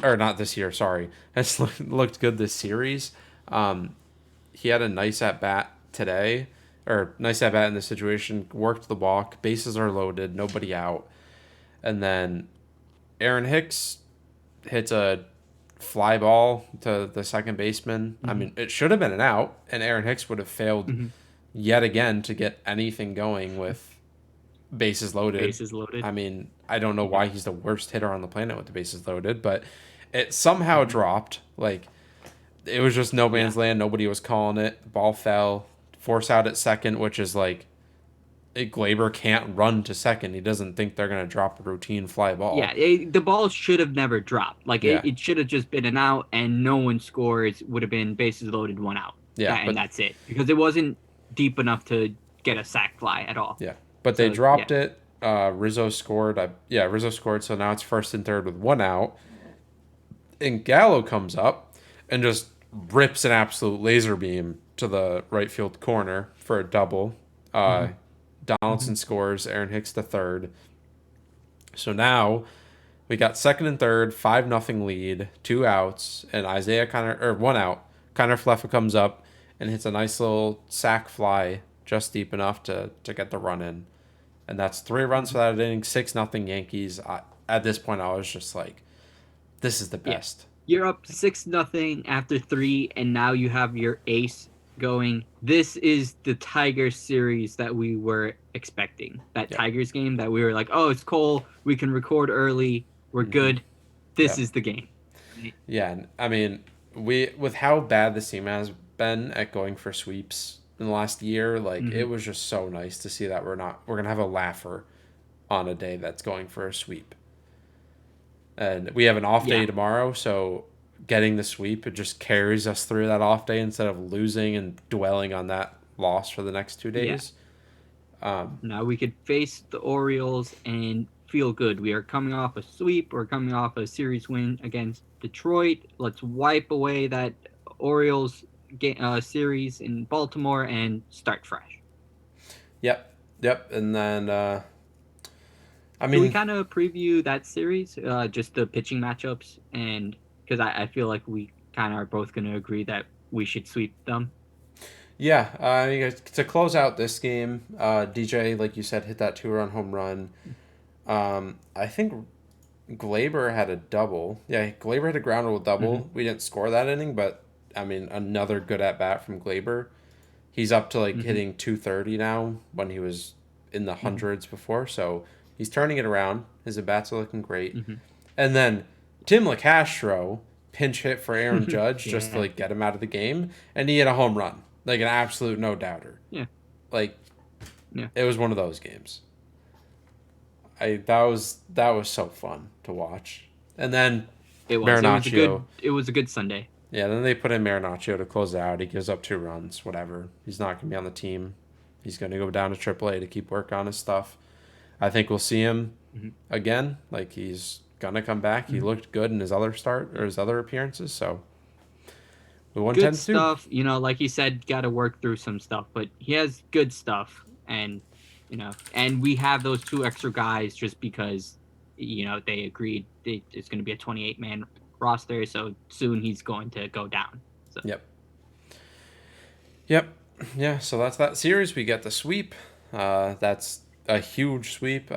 or not this year. Sorry, has looked good this series. Um, he had a nice at bat today, or nice at bat in this situation. Worked the walk. Bases are loaded. Nobody out. And then Aaron Hicks hits a fly ball to the second baseman. I Hmm. mean, it should have been an out, and Aaron Hicks would have failed Hmm. yet again to get anything going with bases loaded. Bases loaded. I mean, I don't know Yeah. why he's the worst hitter on the planet with the bases loaded, but it somehow Hmm. dropped. Like, it was just no Yeah. man's land. Nobody was calling it. Ball fell. Force out at second, which is like, Glaber can't run to second. He doesn't think they're going to drop a routine fly Yeah, ball. the ball should have never dropped. Like Yeah. it should have just been an out, and no one scores. Would have been bases loaded, one out. Yeah. That and But that's it because it wasn't deep enough to get a sac fly at all. Yeah, but they So yeah. dropped it. Rizzo scored. Yeah, Rizzo scored. So now it's first and third with one out. And Gallo comes up and just rips an absolute laser beam to the right field corner for a double. Uh, Hmm. Hmm. Donaldson scores. Aaron Hicks the third. So now we got second and third, 5-0 lead, two outs, and Isaiah Connor, or one out. Connor Fleffa comes up and hits a nice little sac fly just deep enough to get the run in. And that's three runs Hmm. for that inning, 6-0 Yankees. At this point, I was just like, this is the Yeah, best. you're up 6-0 after three, and now you have your ace going. This is the Tigers series that we were expecting. That Yep. Tigers game that we were like, oh, it's Cole. We can record early. We're Hmm. good. This Yeah. is the game. Right? Yeah. And I mean, we with how bad this team has been at going for sweeps in the last year, like it Hmm. was just so nice to see that we're gonna have a laugher on a day that's going for a sweep. And we have an off Yeah, day tomorrow, so getting the sweep, it just carries us through that off day instead of losing and dwelling on that loss for the next two yeah. days. Um, Now we could face the Orioles and feel good. We are coming off a sweep. We're coming off a series win against Detroit. Let's wipe away that Orioles series in Baltimore and start fresh. yep, yep. And then, I Should we mean, kind of preview that series, just the pitching matchups, and because I feel like we kind of are both going to agree that we should sweep them. yeah, to close out this game, DJ, like you said, hit that 2-run home run. I think Glaber had a double. Yeah, Glaber had a ground rule Hmm. double. We didn't score that inning, but I mean, another good at bat from Glaber. He's up to like Hmm. hitting 230 now when he was in the Hmm. hundreds before. So he's turning it around. His at bats are looking great. Hmm. And then Tim LeCastro pinch hit for Aaron Judge just to Yeah, like get him out of the game, and he hit a home run, like an absolute no doubter. yeah, Like yeah. it was one of those games. That was so fun to watch. And then It was. It was a Marinaccio. good. It was a good Sunday. Yeah, then they put in Marinaccio to close it out. He gives up 2 runs, whatever. He's not going to be on the team. He's going to go down to AAA to keep work on his stuff. I think we'll see him Hmm. again. Like he's going to come back. He Hmm. looked good in his other start or his other appearances. So we won Good 10-2. stuff. Like you said, got to work through some stuff, but he has good stuff, and and we have those two extra guys just because they agreed it's going to be a 28-man roster, so soon he's going to go down. So Yep. Yep. Yeah, so that's that series. We get the sweep. That's a huge sweep.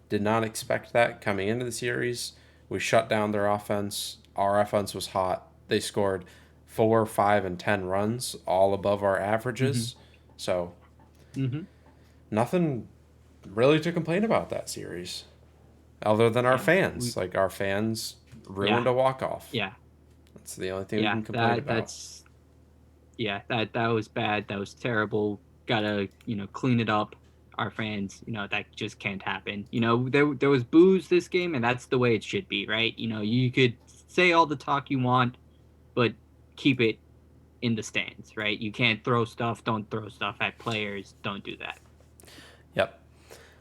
Did not expect that coming into the series. We shut down their offense. Our offense was hot. They scored 4, 5, and 10 runs, all above our hmm. averages. So Hmm. nothing really to complain about that series, other than our Yeah, fans. Like our fans yeah, ruined a walk off. yeah, That's the only thing we yeah. can complain That about. that's yeah, that was bad. That was terrible. Gotta clean it up. Our fans, that just can't happen. There was booze this game, and that's the way it should be, right? You could say all the talk you want, but keep it in the stands, right? You can't throw stuff. Don't throw stuff at players. Don't do that. Yep.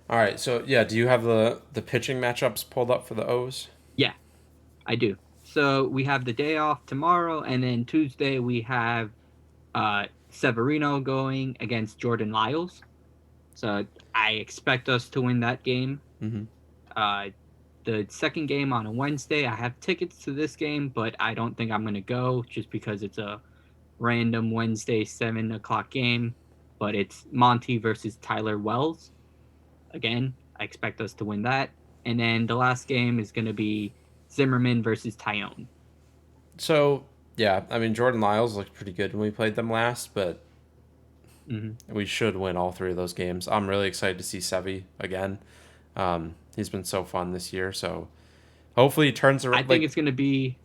All right. So yeah, do you have the pitching matchups pulled up for the O's? Yeah, I do. So we have the day off tomorrow, and then Tuesday we have Severino going against Jordan Lyles. So I expect us to win that game. Mm-hmm. Uh, the second game on a Wednesday, I have tickets to this game, but I don't think I'm going to go just because it's a random Wednesday 7 o'clock game. But it's Monty versus Tyler Wells. Again, I expect us to win that. And then the last game is going to be Zimmerman versus Tyone. So yeah, I mean Jordan Lyles looked pretty good when we played them last, but Mm-hmm. we should win all three of those games. I'm really excited to see Sevy again. He's been so fun this year, so hopefully he turns I around. think it's going to be.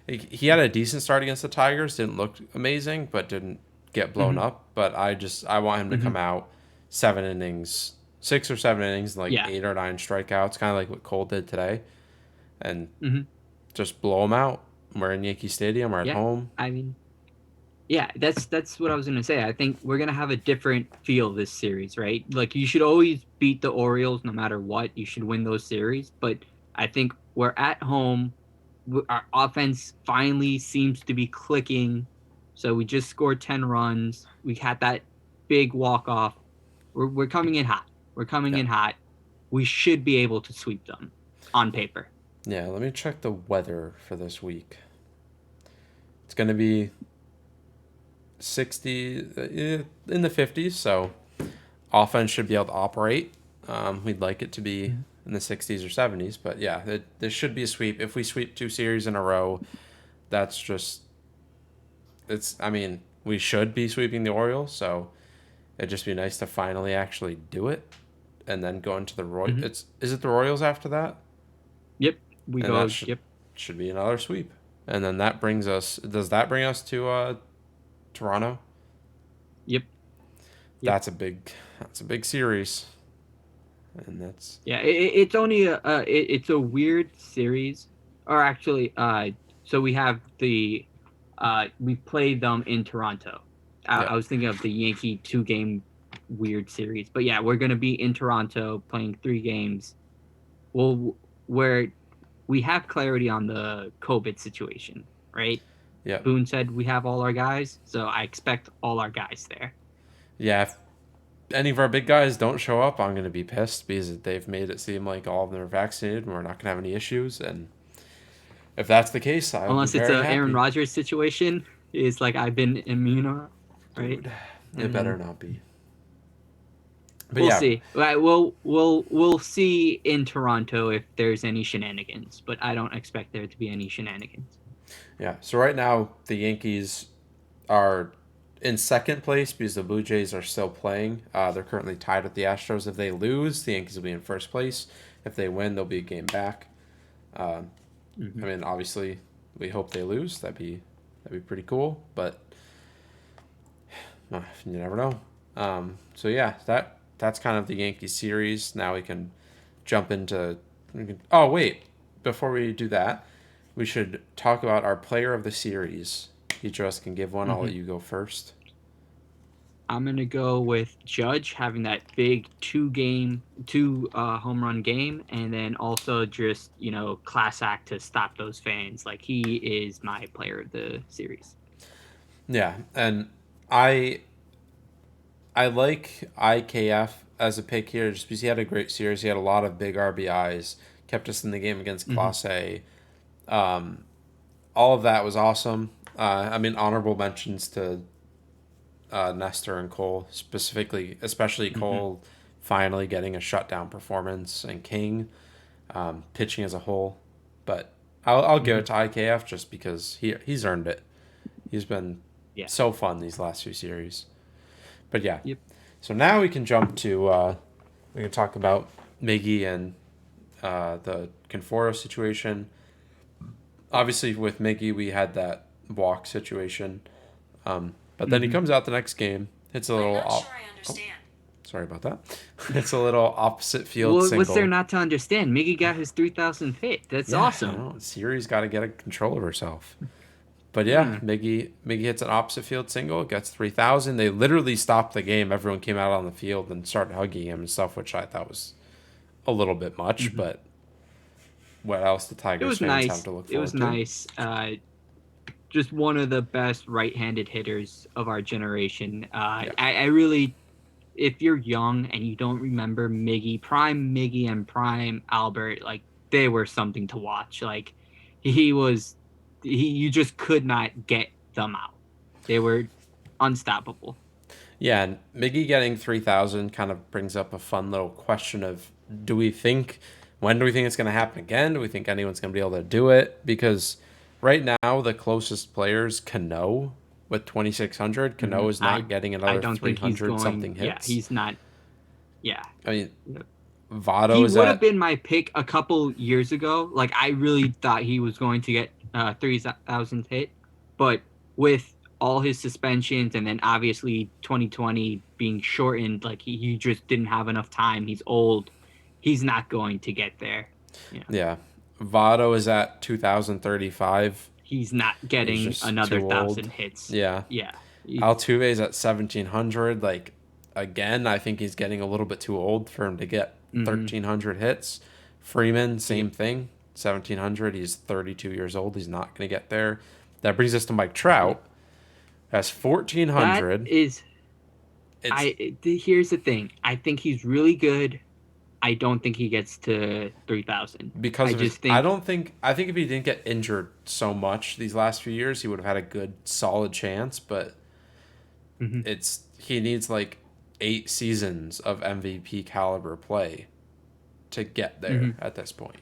He had a decent start against the Tigers. Didn't look amazing, but didn't get blown Mm-hmm. up. But I want him to Mm-hmm. come out 7 innings, 6 or 7 innings, like Yeah. 8 or 9 strikeouts, kind of like what Cole did today, and Mm-hmm. just blow him out. We're in Yankee Stadium. We're at Yeah. home. I mean, yeah, that's what I was gonna say. I think we're gonna have a different feel this series, right? Like you should always beat the Orioles no matter what. You should win those series, but I think we're at home. Our offense finally seems to be clicking. So we just scored 10 runs. We had that big walk off. We're coming in hot. We're coming Yeah, in hot. We should be able to sweep them on paper. yeah. Let me check the weather for this week. It's gonna be 60 in the 50s, so offense should be able to operate. We'd like it to be in the 60s or 70s, but yeah, this should be a sweep. If we sweep 2 series in a row, that's just it's. I mean, we should be sweeping the Orioles, so it'd just be nice to finally actually do it, and then go into the Roy. Mm-hmm. It's is it the Royals after that, Yep. We and that go. should Yep. should be another sweep, and then that brings us. Does that bring us to Toronto? Yep. Yep. That's a big series, and that's Yeah, it's only it's a weird series, or actually, so we have we played them in Toronto. yeah. I was thinking of the Yankee 2 game weird series, but yeah, we're gonna be in Toronto playing 3 games. Well, where we have clarity on the COVID situation, right? Yeah. Boone said we have all our guys, so I expect all our guys there. Yeah, if any of our big guys don't show up, I'm going to be pissed because they've made it seem like all of them are vaccinated and we're not going to have any issues. And if that's the case, I'll be Unless it's very a Aaron happy. Rodgers situation, is like I've been immune, right? Dude, it And better then not be. But we'll yeah, see. Right, we'll see in Toronto if there's any shenanigans, but I don't expect there to be any shenanigans. yeah. So right now, the Yankees are in second place because the Blue Jays are still playing. They're currently tied with the Astros. If they lose, the Yankees will be in first place. If they win, they'll be a game back. I Hmm. mean, obviously, we hope they lose. That'd be pretty cool. But you never know. So yeah, that's kind of the Yankees series. Now we can jump into. Oh wait, before we do that, we should talk about our player of the series. Each of us can give one. I'll let Hmm. you go first. I'm gonna go with Judge having that big 2 home run game, and then also just class act to stop those fans. Like he is my player of the series. Yeah, and I I like IKF as a pick here just because he had a great series. He had a lot of big RBIs, kept us in the game against Hmm. Class A. Um, all of that was awesome. I mean, honorable mentions to Nestor and Cole, specifically, especially Hmm. Cole finally getting a shutdown performance and King pitching as a whole. But I'll give it Hmm. to IKF just because he's earned it. He's been Yeah. so fun these last few series. But yeah, Yep. so now we can jump to we can talk about Miggy and the Conforto situation. Obviously, with Miggy, we had that walk situation, but then he Hmm. comes out the next game, hits a I'm little. not sure I Oh, understand. sorry about that. It's a little opposite field What's there single. not to understand? Miggy got his 3,000th hit. That's Yeah, awesome. Siri's got to get a control of herself. But yeah, Yeah. Miggy hits an opposite field single, gets 3,000. They literally stopped the game. Everyone came out on the field and started hugging him and stuff, which I thought was a little bit much. But what else do It Tigers was fans have nice. to look It was forward to? nice. just one of the best right-handed hitters of our generation. Yeah. I really, if you're young and you don't remember Miggy and prime Albert, like they were something to watch. Like he was, you just could not get them out. They were unstoppable. Yeah, and Miggy getting 3,000 kind of brings up a fun little question of do we think, when do we think it's going to happen again? Do we think anyone's going to be able to do it? Because right now, the closest players, Cano, with 2,600, Cano is I not getting I another don't think he's 300 going. something Yeah, hits. he's not. Yeah, I mean, Votto he is would have at, been my pick a couple years ago. Like I really thought he was going to get 3,000 hit, but with all his suspensions and then obviously 2020 being shortened, like he just didn't have enough time. He's old. He's not going to get there. Yeah, yeah, Votto is at 2,035. he's not He's getting just another too old. 1,000 hits. Yeah. Yeah. Altuve's at 1,700. Like, again, I think he's getting a little bit too old for him to get Mm-hmm. 1,300 hits. Freeman, Yep. same thing. 1,700. He's 32 years old. He's not going to get there. That brings us to Mike Yep. Trout. That's That 1,400. is It's here's the thing. I think he's really good. I don't think he gets to 3,000. because I of his. just think I think if he didn't get injured so much these last few years, he would have had a good, solid chance. But mhm, he needs like 8 seasons of MVP caliber play to get there mhm, at this point.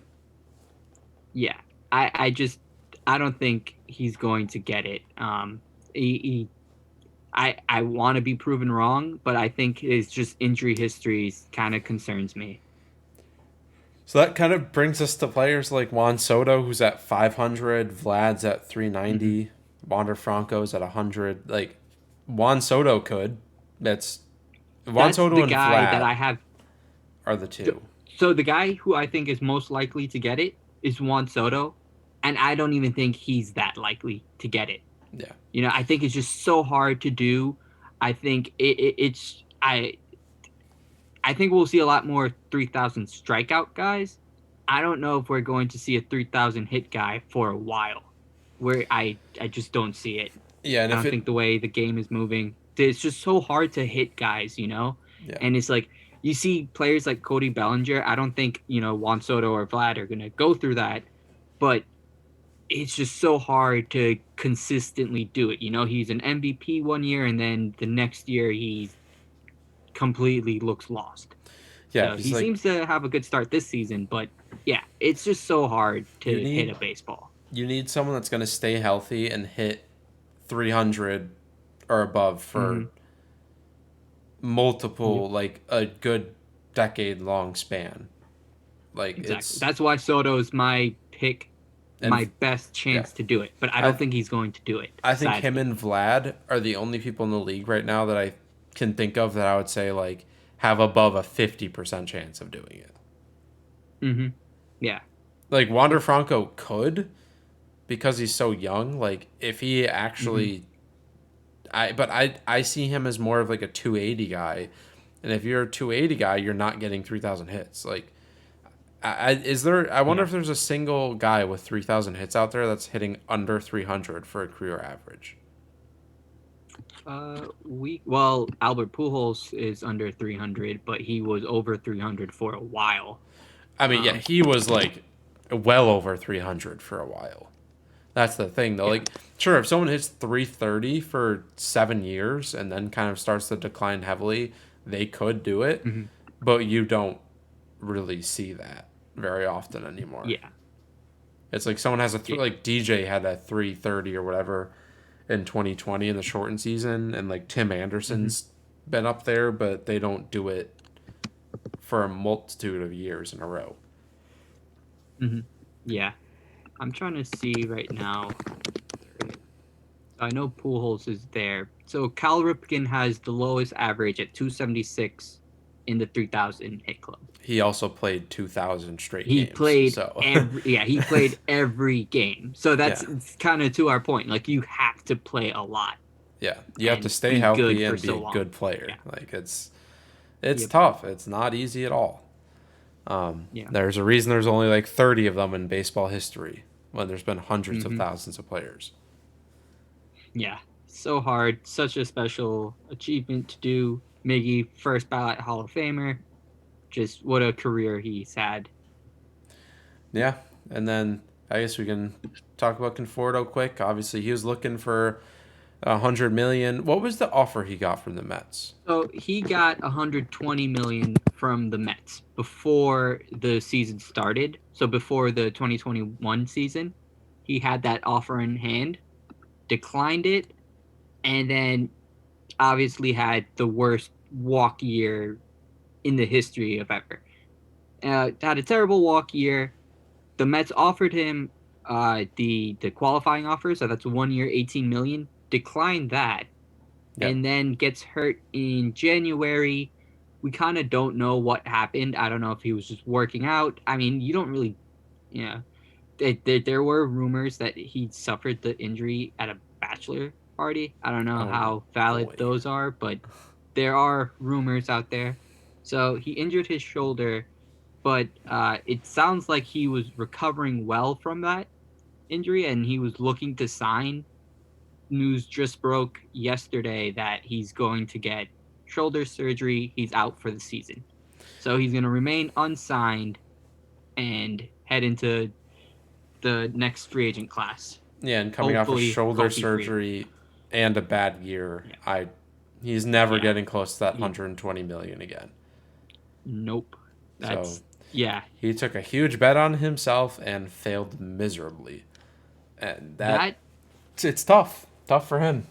yeah. I just I don't think he's going to get it. He I want to be proven wrong, but I think his just injury histories kind of concerns me. So that kind of brings us to players like Juan Soto, who's at 500, Vlad's at Hmm. 390, Wander Franco's at 100. Like, Juan Soto could. That's Juan That's Soto the and guy that I Vlad have. are the two. So the guy who I think is most likely to get it is Juan Soto, and I don't even think he's that likely to get it. Yeah. I think it's just so hard to do. I think it's I think we'll see a lot more 3,000 strikeout guys. I don't know if we're going to see a 3,000 hit guy for a while. Where I just don't see it. Yeah, and I if don't it think the way the game is moving, it's just so hard to hit guys. yeah. And it's like you see players like Cody Bellinger. I don't think Juan Soto or Vlad are gonna go through that, but it's just so hard to consistently do it. He's an MVP one year, and then the next year he completely looks lost. Yeah, So because he like seems to have a good start this season, but yeah, it's just so hard you to hit need a baseball. you need someone that's going to stay healthy and hit 300 or above Hmm. for Yep, multiple, like a good decade long span. Like exactly. it's That's why Soto's my pick, and my best yeah, chance to do it. But I don't I think he's going to do it, I think him sadly. and Vlad are the only people in the league right now that I can think of that I would say like have above a 50% chance of doing it. Hmm. Yeah. Like Wander Franco could because he's so young. Like if he Hmm. actually I see him as more of like a 280 guy. And if you're a 280 guy, you're not getting 3,000 hits. Like I wonder Yeah. if there's a single guy with 3,000 hits out there that's hitting under 300 for a career average. Albert Pujols is under 300, but he was over 300 for a while. I mean, yeah, Um, he was like well over 300 for a while. That's the thing, though. yeah. Like, sure, if someone hits 330 for 7 years and then kind of starts to decline heavily, they could do it, Hmm. but you don't really see that very often anymore. Yeah. It's like someone has Yeah. like DJ had that 330 or whatever in 2020 in the shortened season, and like Tim Hmm. Anderson's been up there, but they don't do it for a multitude of years in a row. Hmm. Yeah. I'm trying to see right now. I know Pujols is there. So Cal Ripken has the lowest average at 276 in the 3,000 hit club. He also played 2,000 straight He games, played so he played every game. So yeah, that's kind of to our point. Like you have to play a lot yeah. You have to and stay be good healthy for and be so a long. good player. Yeah. Like it's Yep. tough. It's not easy at all. Yeah. There's a reason there's only like 30 of them in baseball history when there's been hundreds of Hmm. thousands of players. Yeah, so hard. Such a special achievement to do. Miggy, first ballot Hall of Famer. Just what a career he's had. Yeah, and then I guess we can talk about Conforto quick. Obviously, he was looking for 100 million. What was the offer he got from the Mets? So he got 120 million from the Mets before the season started. So before the 2021 season, he had that offer in hand, declined it, and then obviously had the worst walk year in the history of ever. Had a terrible walk year. The Mets offered him the qualifying offer, so that's 1 year, 18 million. Declined that, Yep. and then gets hurt in January. We kind of don't know what happened. I don't know if he was just working out. I mean, you don't really, you know, there were rumors that he suffered the injury at a bachelor party. I don't know Oh how valid boy. those are, but there are rumors out there. So he injured his shoulder, but it sounds like he was recovering well from that injury and he was looking to sign. News just broke yesterday that he's going to get shoulder surgery. He's out for the season. So he's going to remain unsigned and head into the next free agent class. Yeah, and coming off a Hopefully, shoulder healthy free. surgery and a bad year, Yeah. he's never Yeah. getting close to that He, 120 million again. nope. So Yeah. he took a huge bet on himself and failed miserably, and That it's tough for him.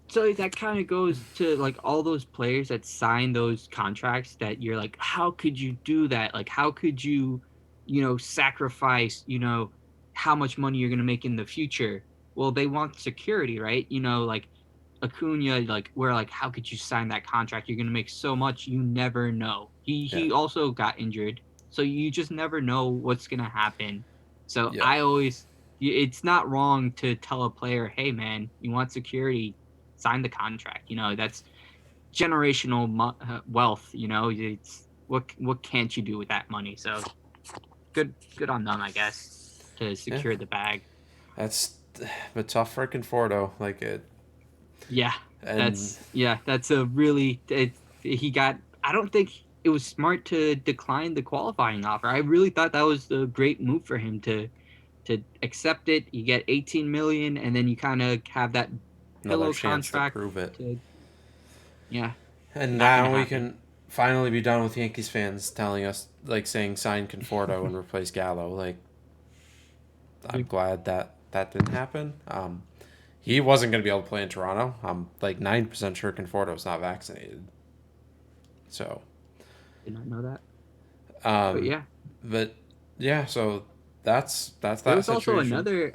so that kind of goes to like all those players that sign those contracts that you're like, how could you do that? Like, how could you, sacrifice, how much money you're going to make in the future? Well, they want security, right? Like Acuna, like, where, like, how could you sign that contract? You're going to make so much, you never know. He, Yeah, he also got injured. So you just never know what's going to happen. So yeah, it's not wrong to tell a player, hey, man, you want security, sign the contract. That's generational wealth. It's what can't you do with that money? So good on them, I guess, to yeah. secure the bag. That's but tough for Conforto. Like it, Yeah, and that's a really he got. I don't think it was smart to decline the qualifying offer. I really thought that was a great move for him to accept it. You get 18 million, and then you kind of have that another pillow chance to contract prove it. to yeah, And not gonna now we happen. can finally be done with Yankees fans telling us, like, saying sign Conforto and replace Gallo. Like, I'm glad that didn't happen. He wasn't going to be able to play in Toronto. I'm like 90% sure Conforto's not vaccinated. So, Did not know that. But um, yeah, but yeah, so that's there that was also situation. another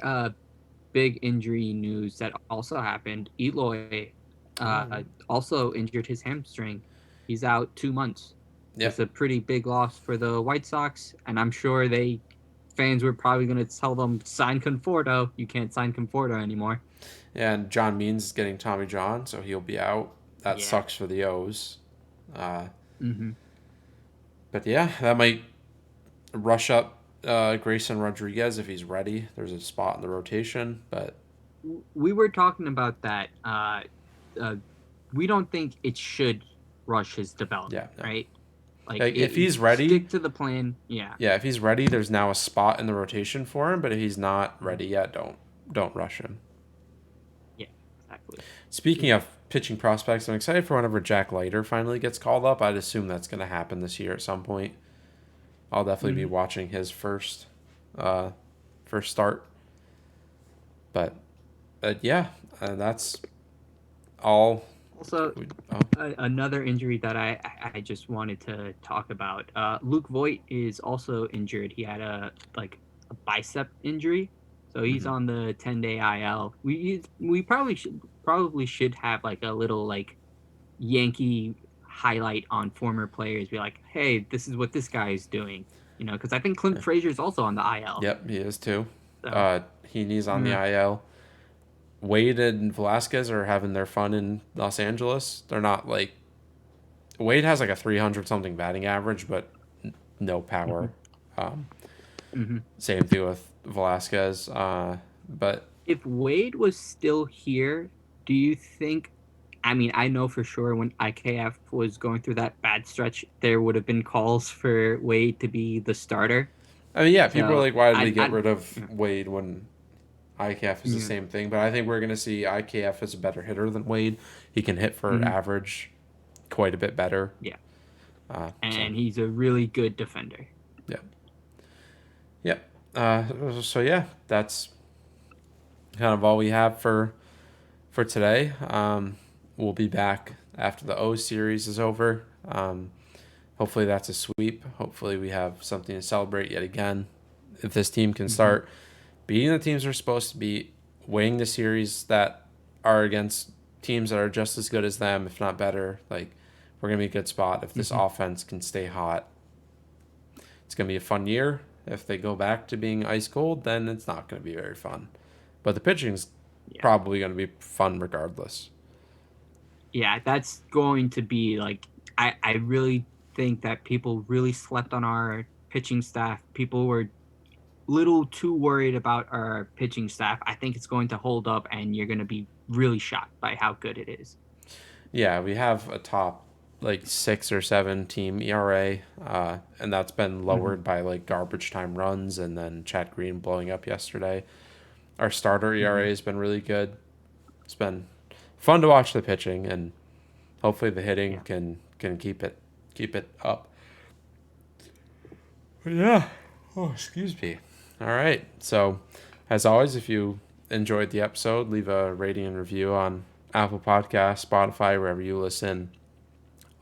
big injury news that also happened. Eloy Oh, also injured his hamstring. He's out 2 months. It's yep. a pretty big loss for the White Sox, and I'm sure fans were probably going to tell them sign Conforto. You can't sign Conforto anymore. And John Means is getting Tommy John, so he'll be out. That Yeah. sucks for the O's. Uh, hmm but yeah, that might rush up Grayson Rodriguez if he's ready. There's a spot in the rotation, but We were talking about that. Uh, we don't think it should rush his yeah, development, no. right? Like Like if he's ready, stick to the plan. Yeah. yeah, if he's ready, there's now a spot in the rotation for him. But if he's not Mhm. ready yet, don't rush him. Yeah. Exactly. Speaking of pitching prospects, I'm excited for whenever Jack Leiter finally gets called up. I'd assume that's going to happen this year at some point. I'll definitely be hmm watching his uh, first start. But yeah, that's all. Also, Oh, another injury that I just wanted to talk about. Luke Voigt is also injured. He had a bicep injury, so he's mm-hmm. on the 10-day IL. We probably should have like a little like Yankee highlight on former players. Be like, hey, this is what this guy is doing. Because I think Clint Frazier's also on the IL. Yep, he is too. So Heaney's on the yeah. IL. Wade and Velasquez are having their fun in Los Angeles. They're not like Wade has like a 300 something batting average, but no hmm power. Um, hmm Same thing with Velasquez. But If Wade was still here, do you think? I mean, I know for sure when IKF was going through that bad stretch, there would have been calls for Wade to be the starter. I mean, yeah, people are So like, why did we get I rid of yeah, Wade when IKF is the yeah, same thing? But I think we're going to see IKF as a better hitter than Wade. He can hit for mhm, average quite a bit better. yeah, So, and he's a really good defender. yeah. Yep. So, yeah, that's kind of all we have for today. We'll be back after the O series is over. Hopefully that's a sweep. Hopefully we have something to celebrate yet again. If this team can Hmm. start beating the teams they're supposed to beat, winning the series that are against teams that are just as good as them, if not better, like we're gonna be a good spot if this Hmm. offense can stay hot. It's gonna be a fun year. If they go back to being ice cold, then it's not gonna be very fun. But the pitching's Yeah, probably gonna be fun regardless. yeah, that's going to be like I really think that people really slept on our pitching staff. People were little too worried about our pitching staff. I think it's going to hold up, and you're going to be really shocked by how good it is. Yeah, we have a top like 6 or 7 team ERA, and that's been Hmm. lowered by like garbage time runs and then Chad Green blowing up yesterday. Our starter ERA Hmm. has been really good. It's been fun to watch the pitching, and hopefully the hitting Yeah, can keep it up. But yeah. Oh, excuse me. All right. So, as always, if you enjoyed the episode, leave a rating and review on Apple Podcasts, Spotify, wherever you listen.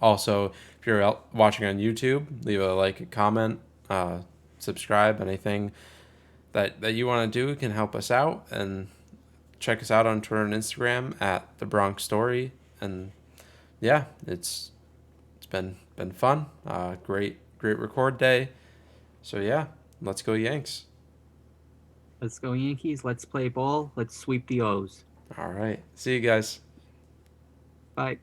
Also, if you're watching on YouTube, leave a like, a comment, subscribe, anything that you want to do can help us out. And check us out on Twitter and Instagram at the Bronx Story. And yeah, it's been fun. Great record day. So yeah, let's go Yanks. let's go Yankees. Let's play ball. Let's sweep the O's. All right, see you guys. Bye.